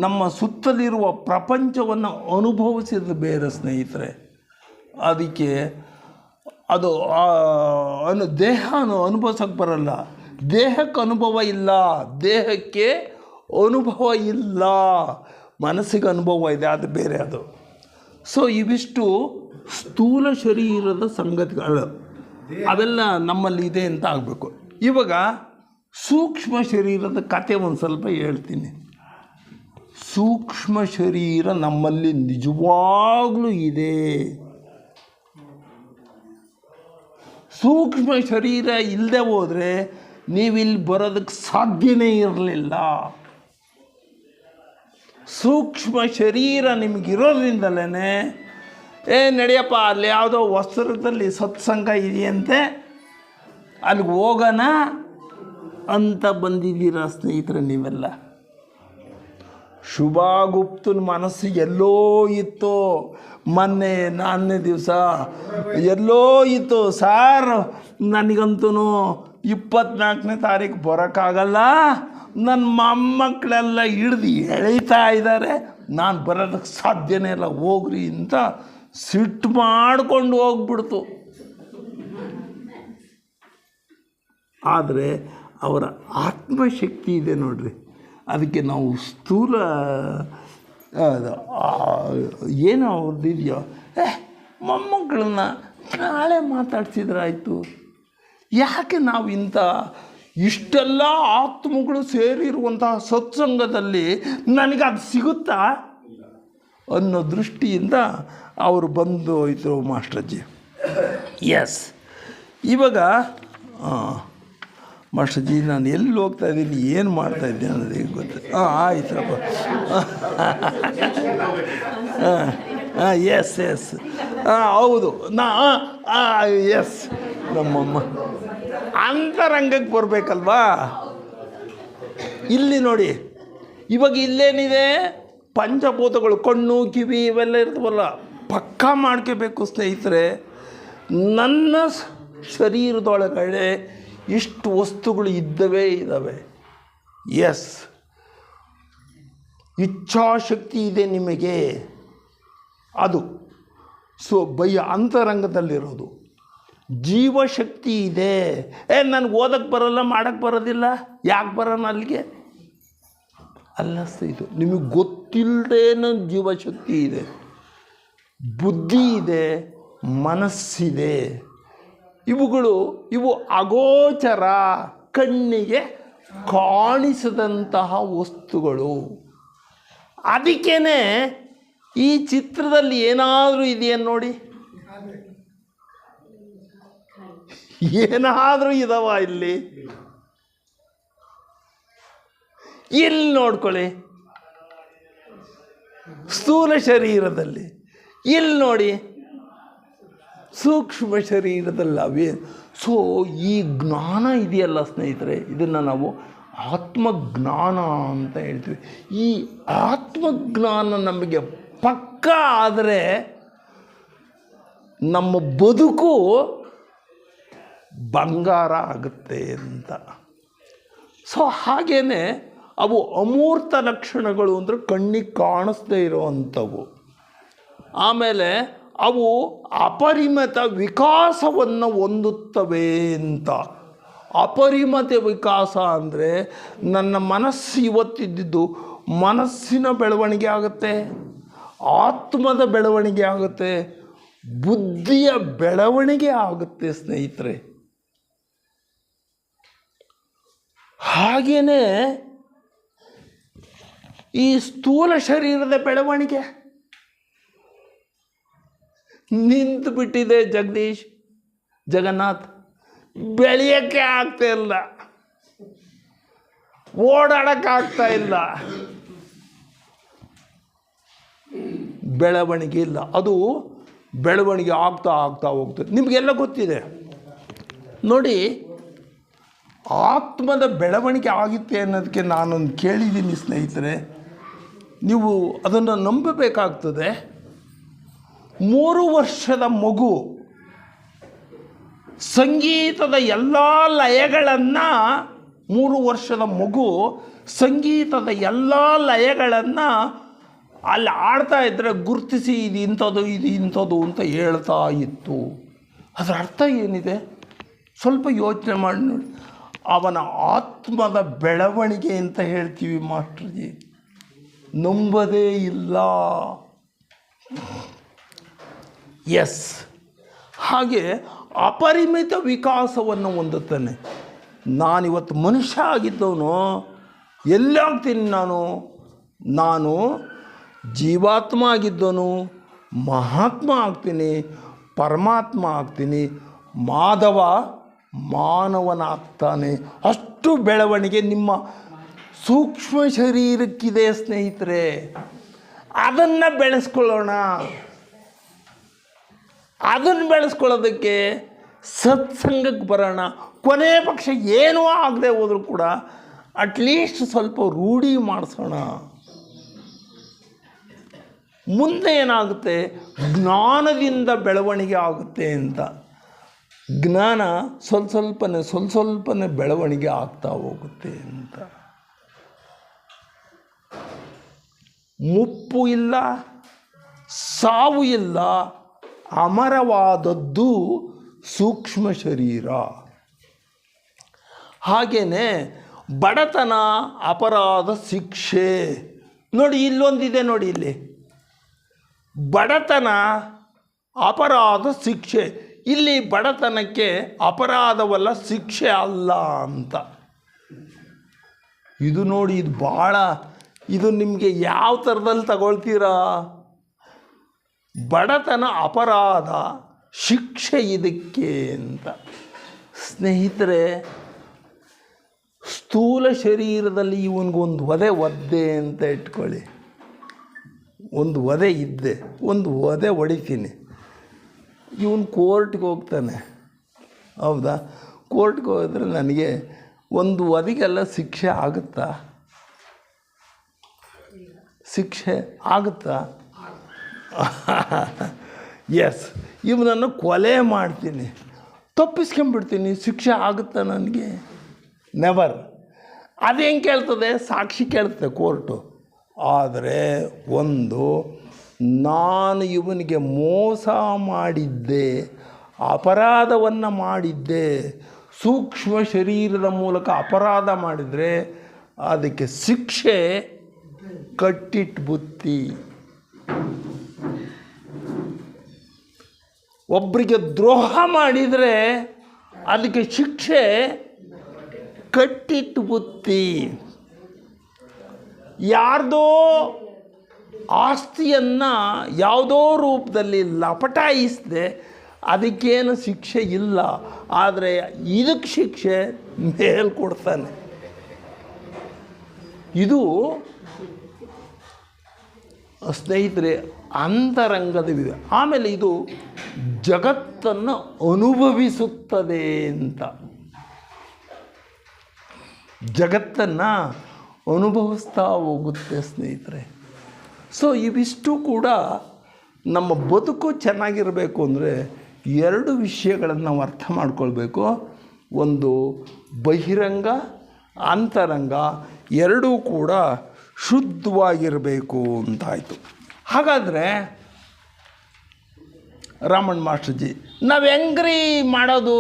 ನಮ್ಮ ಸುತ್ತಲಿರುವ ಪ್ರಪಂಚವನ್ನು ಅನುಭವಿಸಿದ ಬೇರೆ ಸ್ನೇಹಿತರೆ. ಅದಕ್ಕೆ ಅದು ದೇಹ ಅನುಭವಿಸೋಕ್ಕೆ ಬರಲ್ಲ, ದೇಹಕ್ಕೆ ಅನುಭವ ಇಲ್ಲ, ದೇಹಕ್ಕೆ ಅನುಭವ ಇಲ್ಲ, ಮನಸ್ಸಿಗೆ ಅನುಭವ ಇದೆ, ಅದು ಬೇರೆ ಅದು. ಸೊ ಇವಿಷ್ಟು ಸ್ಥೂಲ ಶರೀರದ ಸಂಗತಿಗಳು, ಅವೆಲ್ಲ ನಮ್ಮಲ್ಲಿ ಇದೆ ಅಂತ ಆಗಬೇಕು. ಇವಾಗ ಸೂಕ್ಷ್ಮ ಶರೀರದ ಕತೆ ಒಂದು ಸ್ವಲ್ಪ ಹೇಳ್ತೀನಿ. ಸೂಕ್ಷ್ಮ ಶರೀರ ನಮ್ಮಲ್ಲಿ ನಿಜವಾಗ್ಲೂ ಇದೆ. ಸೂಕ್ಷ್ಮ ಶರೀರ ಇಲ್ಲದೆ ಹೋದರೆ ನೀವಿಲ್ಲಿ ಬರೋದಕ್ಕೆ ಸಾಧ್ಯನೇ ಇರಲಿಲ್ಲ. ಸೂಕ್ಷ್ಮ ಶರೀರ ನಿಮಗಿರೋದ್ರಿಂದಲೇ ನಡೆಯಪ್ಪ, ಅಲ್ಲಿ ಯಾವುದೋ ವಸ್ತ್ರದಲ್ಲಿ ಸತ್ಸಂಗ ಇದೆಯಂತೆ, ಅಲ್ಲಿಗೆ ಹೋಗೋಣ ಅಂತ ಬಂದಿದ್ದೀರಾ ಸ್ನೇಹಿತರೆ ನೀವೆಲ್ಲ. ಶುಭಾಗುಪ್ತನ ಮನಸ್ಸು ಎಲ್ಲೋ ಇತ್ತು, ಮೊನ್ನೆ 4ನೇ ದಿವಸ ಎಲ್ಲೋ ಇತ್ತು, ಸಾರ್ ನನಗಂತೂ 24ನೇ ತಾರೀಕು ಬರೋಕ್ಕಾಗಲ್ಲ, ನನ್ನ ಮೊಮ್ಮಕ್ಕಳೆಲ್ಲ ಹಿಡ್ದು ಎಳೀತಾ ಇದ್ದಾರೆ, ನಾನು ಬರೋದಕ್ಕೆ ಸಾಧ್ಯನೇ ಇಲ್ಲ, ಹೋಗ್ರಿ ಅಂತ ಸಿಟ್ಟು ಮಾಡಿಕೊಂಡು ಹೋಗ್ಬಿಡ್ತು. ಆದರೆ ಅವರ ಆತ್ಮಶಕ್ತಿ ಇದೆ ನೋಡ್ರಿ, ಅದಕ್ಕೆ ನಾವು ಸ್ಥೂಲ ಏನೋ ಅವ್ರದ್ದು ಇದೆಯೋ, ಮೊಮ್ಮಕ್ಕಳನ್ನ ನಾಳೆ ಮಾತಾಡ್ಸಿದ್ರಾಯ್ತು. ಯಾಕೆ ನಾವು ಇಷ್ಟೆಲ್ಲ ಆತ್ಮಗಳು ಸೇರಿರುವಂತಹ ಸತ್ಸಂಗದಲ್ಲಿ ನನಗೆ ಅದು ಸಿಗುತ್ತಾ ಅನ್ನೋ ದೃಷ್ಟಿಯಿಂದ ಅವರು ಬಂದು ಹೋಯ್ತು ಮಾಸ್ಟರ್ಜಿ. ಎಸ್, ಇವಾಗ ಮಾಸ್ಟರ್ಜಿ ನಾನು ಎಲ್ಲಿ ಹೋಗ್ತಾಯಿದ್ದೀನಿ, ಏನು ಮಾಡ್ತಾಯಿದ್ದೀನಿ ಅನ್ನೋದು ಈಗ ಗೊತ್ತು. ಆಯ್ತಪ್ಪ. ಎಸ್ ಎಸ್ ಹೌದು, ಎಸ್ ನಮ್ಮಮ್ಮ ಅಂತರಂಗಕ್ಕೆ ಬರಬೇಕಲ್ವಾ. ಇಲ್ಲಿ ನೋಡಿ, ಇವಾಗ ಇಲ್ಲೇನಿದೆ, ಪಂಚಭೂತಗಳು, ಕಣ್ಣು ಕಿವಿ ಇವೆಲ್ಲ ಇರ್ತವಲ್ಲ, ಪಕ್ಕಾ ಮಾಡ್ಕೋಬೇಕು ಸ್ನೇಹಿತರೆ. ನನ್ನ ಶರೀರದೊಳಗಡೆ ಇಷ್ಟು ವಸ್ತುಗಳು ಇದ್ದಾವೆ. ಎಸ್, ಇಚ್ಛಾಶಕ್ತಿ ಇದೆ ನಿಮಗೆ, ಅದು ಅಂತರಂಗದಲ್ಲಿರೋದು. ಜೀವಶಕ್ತಿ ಇದೆ. ನನಗೆ ಓದಕ್ಕೆ ಬರೋಲ್ಲ, ಮಾಡೋಕ್ಕೆ ಬರೋದಿಲ್ಲ, ಯಾಕೆ ಬರೋಣ ಅಲ್ಲಿಗೆ? ಅಲ್ಲ ಇದು ನಿಮಗೆ ಗೊತ್ತಿಲ್ಲದೇನೋ ಜೀವಶಕ್ತಿ ಇದೆ, ಬುದ್ಧಿ ಇದೆ, ಮನಸ್ಸಿದೆ. ಇವು ಅಗೋಚರ, ಕಣ್ಣಿಗೆ ಕಾಣಿಸದಂತಹ ವಸ್ತುಗಳು. ಅದಕ್ಕೇ ಈ ಚಿತ್ರದಲ್ಲಿ ಏನಾದರೂ ಇದೆಯೇನು ನೋಡಿ, ಏನಾದರೂ ಇದಾವ ಇಲ್ಲಿ ನೋಡ್ಕೊಳ್ಳಿ. ಸ್ಥೂಲ ಶರೀರದಲ್ಲಿ ಇಲ್ಲಿ ನೋಡಿ, ಸೂಕ್ಷ್ಮ ಶರೀರದಲ್ಲಿ ಅವೇ. ಸೊ ಈ ಜ್ಞಾನ ಇದೆಯಲ್ಲ ಸ್ನೇಹಿತರೆ, ಇದನ್ನು ನಾವು ಆತ್ಮಜ್ಞಾನ ಅಂತ ಹೇಳ್ತೀವಿ. ಈ ಆತ್ಮಜ್ಞಾನ ನಮಗೆ ಪಕ್ಕ ಆದರೆ ನಮ್ಮ ಬದುಕು ಬಂಗಾರ ಆಗುತ್ತೆ ಅಂತ. ಸೊ ಹಾಗೇ ಅವು ಅಮೂರ್ತ ಲಕ್ಷಣಗಳು ಅಂದರೆ ಕಣ್ಣಿಗೆ ಕಾಣಿಸ್ದೇ ಇರೋವಂಥವು. ಆಮೇಲೆ ಅವು ಅಪರಿಮಿತ ವಿಕಾಸವನ್ನು ಹೊಂದುತ್ತವೆ ಅಂತ. ಅಪರಿಮಿತ ವಿಕಾಸ ಅಂದರೆ ನನ್ನ ಮನಸ್ಸು ಇವತ್ತಿದ್ದು ಮನಸ್ಸಿನ ಬೆಳವಣಿಗೆ ಆಗುತ್ತೆ, ಆತ್ಮದ ಬೆಳವಣಿಗೆ ಆಗುತ್ತೆ, ಬುದ್ಧಿಯ ಬೆಳವಣಿಗೆ ಆಗುತ್ತೆ ಸ್ನೇಹಿತರೆ. ಹಾಗೆಯೇ ಈ ಸ್ಥೂಲ ಶರೀರದ ಬೆಳವಣಿಗೆ ನಿಂತು ಬಿಟ್ಟಿದೆ. ಜಗನ್ನಾಥ್ ಬೆಳೆಯೋಕ್ಕೆ ಆಗ್ತಾ ಇಲ್ಲ, ಓಡಾಡೋಕ್ಕಾಗ್ತಾ ಇಲ್ಲ, ಬೆಳವಣಿಗೆ ಇಲ್ಲ. ಅದು ಬೆಳವಣಿಗೆ ಆಗ್ತಾ ಹೋಗ್ತದೆ. ನಿಮಗೆಲ್ಲ ಗೊತ್ತಿದೆ ನೋಡಿ, ಆತ್ಮದ ಬೆಳವಣಿಗೆ ಆಗುತ್ತೆ ಅನ್ನೋದಕ್ಕೆ ನಾನೊಂದು ಕೇಳಿದ್ದೀನಿ ಸ್ನೇಹಿತರೆ, ನೀವು ಅದನ್ನು ನಂಬಬೇಕಾಗ್ತದೆ. 3 ವರ್ಷದ ಮಗು ಸಂಗೀತದ ಎಲ್ಲ ಲಯಗಳನ್ನು 3 ವರ್ಷದ ಮಗು ಸಂಗೀತದ ಎಲ್ಲ ಲಯಗಳನ್ನು ಅಲ್ಲಿ ಆಡ್ತಾ ಇದ್ದರೆ ಗುರುತಿಸಿ ಇದು ಇಂಥದ್ದು ಅಂತ ಹೇಳ್ತಾ ಇತ್ತು. ಅದರ ಅರ್ಥ ಏನಿದೆ ಸ್ವಲ್ಪ ಯೋಚನೆ ಮಾಡಿ ನೋಡಿ. ಅವನ ಆತ್ಮದ ಬೆಳವಣಿಗೆ ಅಂತ ಹೇಳ್ತೀವಿ ಮಾಸ್ಟರ್ಜಿ, ನಂಬದೇ ಇಲ್ಲ. ಎಸ್, ಹಾಗೆ ಅಪರಿಮಿತ ವಿಕಾಸವನ್ನು ಹೊಂದುತ್ತಾನೆ. ನಾನಿವತ್ತು ಮನುಷ್ಯ ಆಗಿದ್ದವನು ಎಲ್ಲಾಗ್ತೀನಿ, ನಾನು ಜೀವಾತ್ಮ ಆಗಿದ್ದವನು ಮಹಾತ್ಮ ಆಗ್ತೀನಿ, ಪರಮಾತ್ಮ ಆಗ್ತೀನಿ, ಮಾಧವ ಮಾನವನಾಗ್ತಾನೆ. ಅಷ್ಟು ಬೆಳವಣಿಗೆ ನಿಮ್ಮ ಸೂಕ್ಷ್ಮ ಶರೀರಕ್ಕಿದೆ ಸ್ನೇಹಿತರೆ. ಅದನ್ನು ಬೆಳೆಸ್ಕೊಳ್ಳೋಣ. ಅದನ್ನು ಬೆಳೆಸ್ಕೊಳ್ಳೋದಕ್ಕೆ ಸತ್ಸಂಗಕ್ಕೆ ಬರೋಣ. ಕೊನೆ ಪಕ್ಷ ಏನೂ ಆಗದೆ ಹೋದರೂ ಕೂಡ ಅಟ್ಲೀಸ್ಟ್ ಸ್ವಲ್ಪ ರೂಢಿ ಮಾಡಿಸೋಣ. ಮುಂದೆ ಏನಾಗುತ್ತೆ, ಜ್ಞಾನದಿಂದ ಬೆಳವಣಿಗೆ ಆಗುತ್ತೆ ಅಂತ. ಜ್ಞಾನ ಸ್ವಲ್ಪನೇ ಬೆಳವಣಿಗೆ ಆಗ್ತಾ ಹೋಗುತ್ತೆ ಅಂತ. ಮುಪ್ಪು ಇಲ್ಲ, ಸಾವು ಇಲ್ಲ, ಅಮರವಾದದ್ದು ಸೂಕ್ಷ್ಮ ಶರೀರ. ಹಾಗೆಯೇ ಬಡತನ, ಅಪರಾಧ, ಶಿಕ್ಷೆ. ನೋಡಿ ಇಲ್ಲೊಂದಿದೆ ನೋಡಿ, ಇಲ್ಲಿ ಬಡತನ, ಅಪರಾಧ, ಶಿಕ್ಷೆ. ಇಲ್ಲಿ ಬಡತನಕ್ಕೆ ಅಪರಾಧವಲ್ಲ, ಶಿಕ್ಷೆ ಅಲ್ಲ ಅಂತ. ಇದು ನೋಡಿ, ಇದು ನಿಮಗೆ ಯಾವ ಥರದಲ್ಲಿ ತಗೊಳ್ತೀರಾ? ಬಡತನ, ಅಪರಾಧ, ಶಿಕ್ಷೆ ಇದಕ್ಕೆ ಅಂತ. ಸ್ನೇಹಿತರೆ, ಸ್ಥೂಲ ಶರೀರದಲ್ಲಿ ಇವನಿಗೊಂದು ಒದೆ ಅಂತ ಇಟ್ಕೊಳ್ಳಿ. ಒಂದು ಒದೆ ಇದ್ದೆ, ಒಂದು ಒದೆ ಹೊಡಿತೀನಿ, ಇವನು ಕೋರ್ಟ್ಗೆ ಹೋಗ್ತಾನೆ. ಹೌದಾ? ಕೋರ್ಟ್ಗೆ ಹೋದರೆ ನನಗೆ ಒಂದು ಒದೆಗೆಲ್ಲ ಶಿಕ್ಷೆ ಆಗುತ್ತಾ? ಶಿಕ್ಷೆ ಆಗುತ್ತಾ? ಎಸ್. ಇವನನ್ನು ಕೊಲೆ ಮಾಡ್ತೀನಿ, ತಪ್ಪಿಸ್ಕೊಂಬಿಡ್ತೀನಿ, ಶಿಕ್ಷೆ ಆಗುತ್ತಾ ನನಗೆ? ನೆವರ್. ಅದೇನು ಕೇಳ್ತದೆ? ಸಾಕ್ಷಿ ಕೇಳ್ತದೆ ಕೋರ್ಟು. ಆದರೆ ನಾನು ಇವನಿಗೆ ಮೋಸ ಮಾಡಿದ್ದೆ, ಅಪರಾಧವನ್ನು ಮಾಡಿದ್ದೆ, ಸೂಕ್ಷ್ಮ ಶರೀರದ ಮೂಲಕ ಅಪರಾಧ ಮಾಡಿದರೆ ಅದಕ್ಕೆ ಶಿಕ್ಷೆ ಕಟ್ಟಿಟ್ಟು ಬುತ್ತಿ. ಒಬ್ಬರಿಗೆ ದ್ರೋಹ ಮಾಡಿದರೆ ಅದಕ್ಕೆ ಶಿಕ್ಷೆ ಕಟ್ಟಿಟ್ಟು ಬುತ್ತಿ. ಯಾರ್ದೋ ಆಸ್ತಿಯನ್ನು ಯಾವುದೋ ರೂಪದಲ್ಲಿ ಲಪಟಾಯಿಸದೆ ಅದಕ್ಕೇನು ಶಿಕ್ಷೆ ಇಲ್ಲ, ಆದರೆ ಇದಕ್ಕೆ ಶಿಕ್ಷೆ ಮೇಲ್ ಕೊಡ್ತಾನೆ. ಇದು ಸ್ನೇಹಿತರೆ ಅಂತರಂಗದ ವಿಧ. ಆಮೇಲೆ ಇದು ಜಗತ್ತನ್ನು ಅನುಭವಿಸುತ್ತದೆ ಅಂತ. ಜಗತ್ತನ್ನು ಅನುಭವಿಸ್ತಾ ಹೋಗುತ್ತೆ ಸ್ನೇಹಿತರೆ. ಸೊ ಇವಿಷ್ಟು ಕೂಡ ನಮ್ಮ ಬದುಕು ಚೆನ್ನಾಗಿರಬೇಕು ಅಂದರೆ ಎರಡು ವಿಷಯಗಳನ್ನು ನಾವು ಅರ್ಥ ಮಾಡ್ಕೊಳ್ಬೇಕು. ಒಂದು ಬಹಿರಂಗ, ಅಂತರಂಗ ಎರಡೂ ಕೂಡ ಶುದ್ಧವಾಗಿರಬೇಕು ಅಂತಾಯಿತು. ಹಾಗಾದರೆ ರಾಮಣ್ಣ ಮಾಸ್ಟರ್ಜಿ, ನಾವು ಹೆಂಗ್ರಿ ಮಾಡೋದು?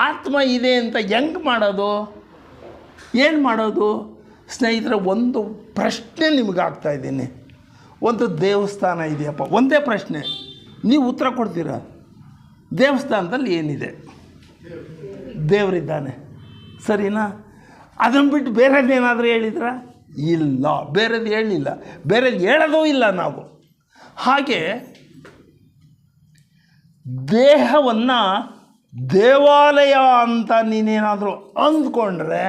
ಆತ್ಮ ಇದೆ ಅಂತ ಹೆಂಗೆ ಮಾಡೋದು? ಏನು ಮಾಡೋದು? ಸ್ನೇಹಿತರೆ, ಒಂದು ಪ್ರಶ್ನೆ ನಿಮಗೆ ಆಗ್ತಾಯಿದ್ದೀನಿ. ಒಂದು ದೇವಸ್ಥಾನ ಇದೆಯಪ್ಪ, ಒಂದೇ ಪ್ರಶ್ನೆ, ನೀವು ಉತ್ತರ ಕೊಡ್ತೀರಾ. ದೇವಸ್ಥಾನದಲ್ಲಿ ಏನಿದೆ? ದೇವರಿದ್ದಾನೆ, ಸರಿನಾ? ಅದನ್ನು ಬಿಟ್ಟು ಬೇರೆದೇನಾದರೂ ಹೇಳಿದ್ರ? ಇಲ್ಲ, ಬೇರೆದು ಹೇಳಿಲ್ಲ, ಬೇರೆದು ಹೇಳೋದೂ ಇಲ್ಲ ನಾವು. ಹಾಗೆ ದೇಹವನ್ನು ದೇವಾಲಯ ಅಂತ ನೀನೇನಾದರೂ ಅಂದ್ಕೊಂಡ್ರೆ,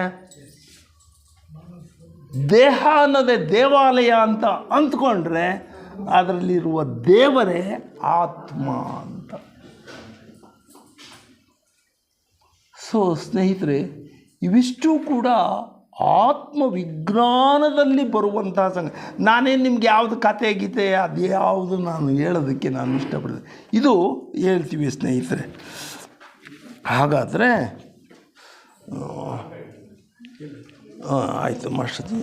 ದೇಹ ಅನ್ನೋದೇ ದೇವಾಲಯ ಅಂತ ಅಂದ್ಕೊಂಡ್ರೆ ಅದರಲ್ಲಿರುವ ದೇವರೇ ಆತ್ಮ ಅಂತ. ಸೊ ಸ್ನೇಹಿತರೆ, ಇವಿಷ್ಟು ಕೂಡ ಆತ್ಮವಿಜ್ಞಾನದಲ್ಲಿ ಬರುವಂತಹ ನಾನೇನು ನಿಮ್ಗೆ ಯಾವುದು ಕತೆ ಗೀತೆ ಅದು ಯಾವುದು ನಾನು ಹೇಳೋದಕ್ಕೆ ನಾನು ಇಷ್ಟಪಡ್ತೀನಿ. ಇದು ಹೇಳ್ತೀವಿ ಸ್ನೇಹಿತರೆ. ಹಾಗಾದರೆ ಆಯಿತು ಮಾಸ್ಟರ್ಜಿ.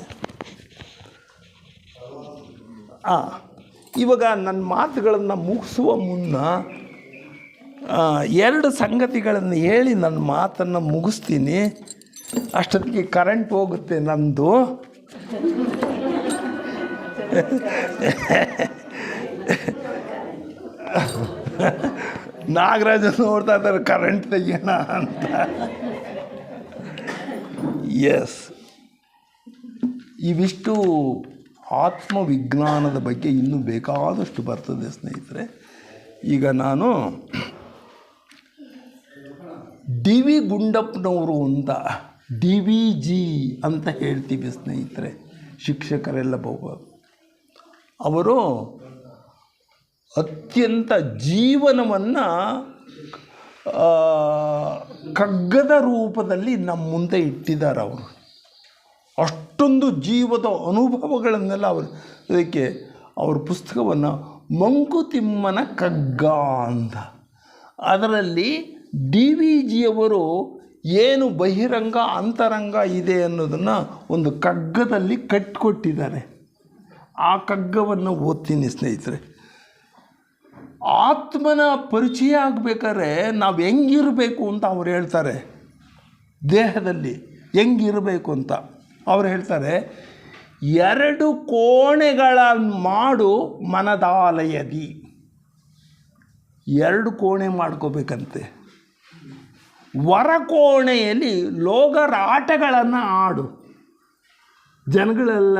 ಇವಾಗ ನನ್ನ ಮಾತುಗಳನ್ನು ಮುಗಿಸುವ ಮುನ್ನ ಎರಡು ಸಂಗತಿಗಳನ್ನು ಹೇಳಿ ನನ್ನ ಮಾತನ್ನು ಮುಗಿಸ್ತೀನಿ. ಅಷ್ಟೊತ್ತಿಗೆ ಕರೆಂಟ್ ಹೋಗುತ್ತೆ ನಮ್ಮದು. ನಾಗರಾಜ ನೋಡ್ತಾ ಇದ್ದಾರೆ ಕರೆಂಟ್ ತೆಗಿಯೋಣ ಅಂತ. ಎಸ್, ಇವಿಷ್ಟು ಆತ್ಮವಿಜ್ಞಾನದ ಬಗ್ಗೆ ಇನ್ನೂ ಬೇಕಾದಷ್ಟು ಬರ್ತದೆ ಸ್ನೇಹಿತರೆ. ಈಗ ನಾನು ಡಿ ವಿ ಗುಂಡಪ್ಪನವರು ಅಂತ DVG ಅಂತ ಹೇಳ್ತೀವಿ ಸ್ನೇಹಿತರೆ, ಶಿಕ್ಷಕರೆಲ್ಲ ಅವರು ಅತ್ಯಂತ ಜೀವನವನ್ನು ಕಗ್ಗದ ರೂಪದಲ್ಲಿ ನಮ್ಮ ಮುಂದೆ ಇಟ್ಟಿದ್ದಾರೆ. ಅವರು ಅಷ್ಟೊಂದು ಜೀವದ ಅನುಭವಗಳನ್ನೆಲ್ಲ ಅದಕ್ಕೆ ಅವ್ರ ಪುಸ್ತಕವನ್ನು ಮಂಕುತಿಮ್ಮನ ಕಗ್ಗ ಅಂತ, ಅದರಲ್ಲಿ DVG ಅವರು ಏನು ಬಹಿರಂಗ ಅಂತರಂಗ ಇದೆ ಅನ್ನೋದನ್ನು ಒಂದು ಕಗ್ಗದಲ್ಲಿ ಕಟ್ಟಿಕೊಟ್ಟಿದ್ದಾರೆ. ಆ ಕಗ್ಗವನ್ನು ಓದ್ತೀನಿ ಸ್ನೇಹಿತರೆ. ಆತ್ಮನ ಪರಿಚಯ ಆಗಬೇಕಾದ್ರೆ ನಾವು ಹೆಂಗಿರಬೇಕು ಅಂತ ಅವ್ರು ಹೇಳ್ತಾರೆ. ದೇಹದಲ್ಲಿ ಹೆಂಗಿರಬೇಕು ಅಂತ ಅವ್ರು ಹೇಳ್ತಾರೆ, 2 ಕೋಣೆಗಳ ಮಾಡು ಮನದಾಲಯದಿ. 2 ಕೋಣೆ ಮಾಡ್ಕೋಬೇಕಂತೆ. ಹೊರಕೋಣೆಯಲ್ಲಿ ಲೋಗರಾಟಗಳನ್ನು ಆಡು. ಜನಗಳೆಲ್ಲ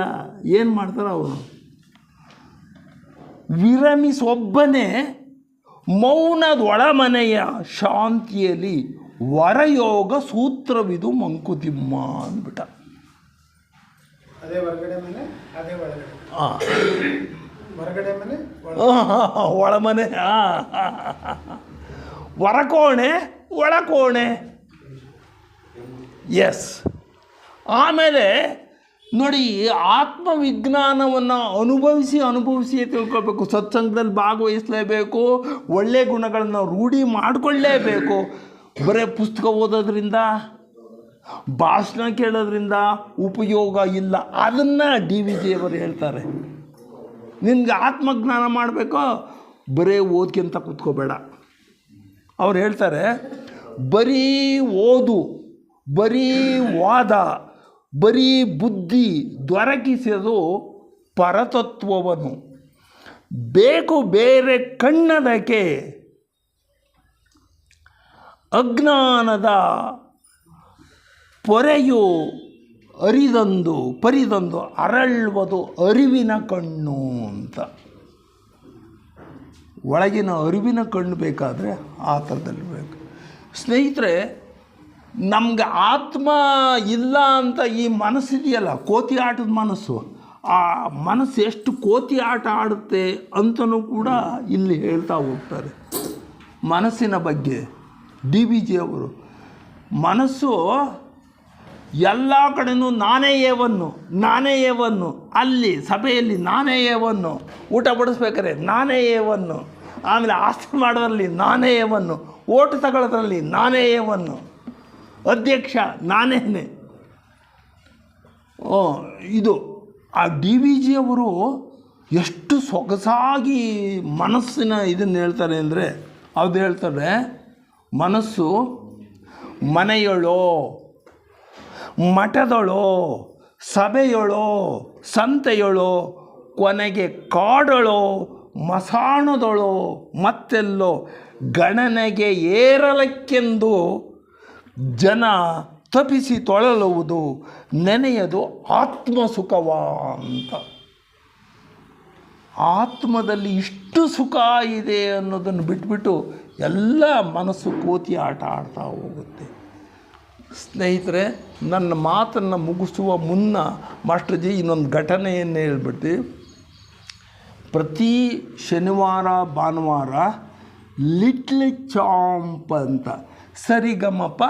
ಏನು ಮಾಡ್ತಾರೆ, ಅವರು ವಿರಮಿಸೊಬ್ಬನೇ ಮೌನದ ಒಳಮನೆಯ ಶಾಂತಿಯಲ್ಲಿ ವರಯೋಗ ಸೂತ್ರವಿದು ಮಂಕುತಿಮ್ಮ ಅಂದ್ಬಿಟ್ಟ. ಒಳಮನೆ, ಹೊರಕೋಣೆ ಒಳಕೋಣೆ. ಎಸ್. ಆಮೇಲೆ ನೋಡಿ, ಆತ್ಮವಿಜ್ಞಾನವನ್ನು ಅನುಭವಿಸಿ ತಿಳ್ಕೊಳ್ಬೇಕು. ಸತ್ಸಂಗದಲ್ಲಿ ಭಾಗವಹಿಸಲೇಬೇಕು, ಒಳ್ಳೆಯ ಗುಣಗಳನ್ನು ರೂಢಿ ಮಾಡಿಕೊಳ್ಳೇಬೇಕು. ಬರೀ ಪುಸ್ತಕ ಓದೋದ್ರಿಂದ, ಭಾಷಣ ಕೇಳೋದ್ರಿಂದ ಉಪಯೋಗ ಇಲ್ಲ. ಅದನ್ನು DVG ಅವರು ಹೇಳ್ತಾರೆ. ನಿನಗೆ ಆತ್ಮಜ್ಞಾನ ಮಾಡಬೇಕು, ಬರೀ ಓದ್ಕೊಂತ ಕೂತ್ಕೋಬೇಡ. ಅವ್ರು ಹೇಳ್ತಾರೆ, ಬರೀ ಓದು, ಬರೀ ವಾದ, ಬರೀ ಬುದ್ಧಿ ದೊರಕಿಸೋದು ಪರತತ್ವವನ್ನು. ಬೇಕು ಬೇರೆ ಕಣ್ಣದಕ್ಕೆ ಅಜ್ಞಾನದ ಪೊರೆಯು ಪರಿದಂದು ಅರಳುವುದು ಅರಿವಿನ ಕಣ್ಣು ಅಂತ. ಒಳಗಿನ ಅರಿವಿನ ಕಣ್ಣು ಬೇಕಾದರೆ ಆ ಥರದಲ್ಲಿ ಬೇಕು ಸ್ನೇಹಿತರೆ. ನಮಗೆ ಆತ್ಮ ಇಲ್ಲ ಅಂತ ಈ ಮನಸ್ಸಿದೆಯಲ್ಲ, ಕೋತಿ ಆಟದ ಮನಸ್ಸು, ಆ ಮನಸ್ಸು ಎಷ್ಟು ಕೋತಿ ಆಟ ಆಡುತ್ತೆ ಅಂತಲೂ ಕೂಡ ಇಲ್ಲಿ ಹೇಳ್ತಾ ಹೋಗ್ತಾರೆ ಮನಸ್ಸಿನ ಬಗ್ಗೆ. ಡಿ ವಿ ಜಿ ಅವರು ಮನಸ್ಸು ಎಲ್ಲ ಕಡೆಯೂ ನಾನೇ ಏವನ್ನು ಅಲ್ಲಿ ಸಭೆಯಲ್ಲಿ ನಾನೇ ಏವನ್ನು, ಊಟ ಬಡಿಸ್ಬೇಕಾದ್ರೆ ನಾನೇ ಏವನ್ನು, ಆಮೇಲೆ ಆಸ್ತಿ ಮಾಡೋದ್ರಲ್ಲಿ ನಾನೇ ಏವನ್ನು, ಓಟು ತಗೊಳ್ಳೋದ್ರಲ್ಲಿ ನಾನೇ ಏವನ್ನು, ಅಧ್ಯಕ್ಷ ನಾನೇನೆ. ಇದು ಆ ಡಿ ವಿ ಜಿ ಅವರು ಎಷ್ಟು ಸೊಗಸಾಗಿ ಮನಸ್ಸಿನ ಇದನ್ನು ಹೇಳ್ತಾರೆ ಅಂದರೆ, ಅದು ಹೇಳ್ತಾರೆ ಮನಸ್ಸು ಮನೆಯೊಳೋ, ಮಠದೊಳೋ, ಸಭೆಯೊಳೋ, ಸಂತೆಯೊಳೋ, ಕೊನೆಗೆ ಕಾಡೊಳೋ, ಮಸಾಣದೊಳೋ, ಮತ್ತೆಲ್ಲೋ ಗಣನೆಗೆ ಏರಲಕ್ಕೆಂದು ಜನ ತಪಿಸಿ ತೊಳಲುವುದು ನೆನೆಯದು ಆತ್ಮಸುಖವ ಅಂತ. ಆತ್ಮದಲ್ಲಿ ಇಷ್ಟು ಸುಖ ಇದೆ ಅನ್ನೋದನ್ನು ಬಿಟ್ಬಿಟ್ಟು ಎಲ್ಲ ಮನಸ್ಸು ಕೋತಿ ಆಟ ಆಡ್ತಾ ಹೋಗುತ್ತೆ. ಸ್ನೇಹಿತರೆ, ನನ್ನ ಮಾತನ್ನು ಮುಗಿಸುವ ಮುನ್ನ ಮಾಸ್ಟರ್ಜಿ ಇನ್ನೊಂದು ಘಟನೆಯನ್ನು ಹೇಳ್ಬಿಡ್ತೀವಿ. ಪ್ರತಿ ಶನಿವಾರ ಭಾನುವಾರ ಲಿಟ್ಲ್ ಚಾಂಪ್ ಅಂತ ಸರಿಗಮಪ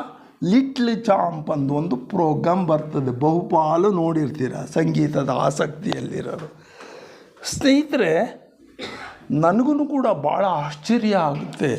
ಲಿಟ್ಲ್ ಚಾಂಪ್ ಅಂದು ಒಂದು ಪ್ರೋಗ್ರಾಮ್ ಬರ್ತದೆ. ಬಹುಪಾಲು ನೋಡಿರ್ತೀರ ಸಂಗೀತದ ಆಸಕ್ತಿಯಲ್ಲಿರೋರು. ಸ್ನೇಹಿತರೆ, ನನಗೂ ಕೂಡ ಭಾಳ ಆಶ್ಚರ್ಯ ಆಗುತ್ತೆ.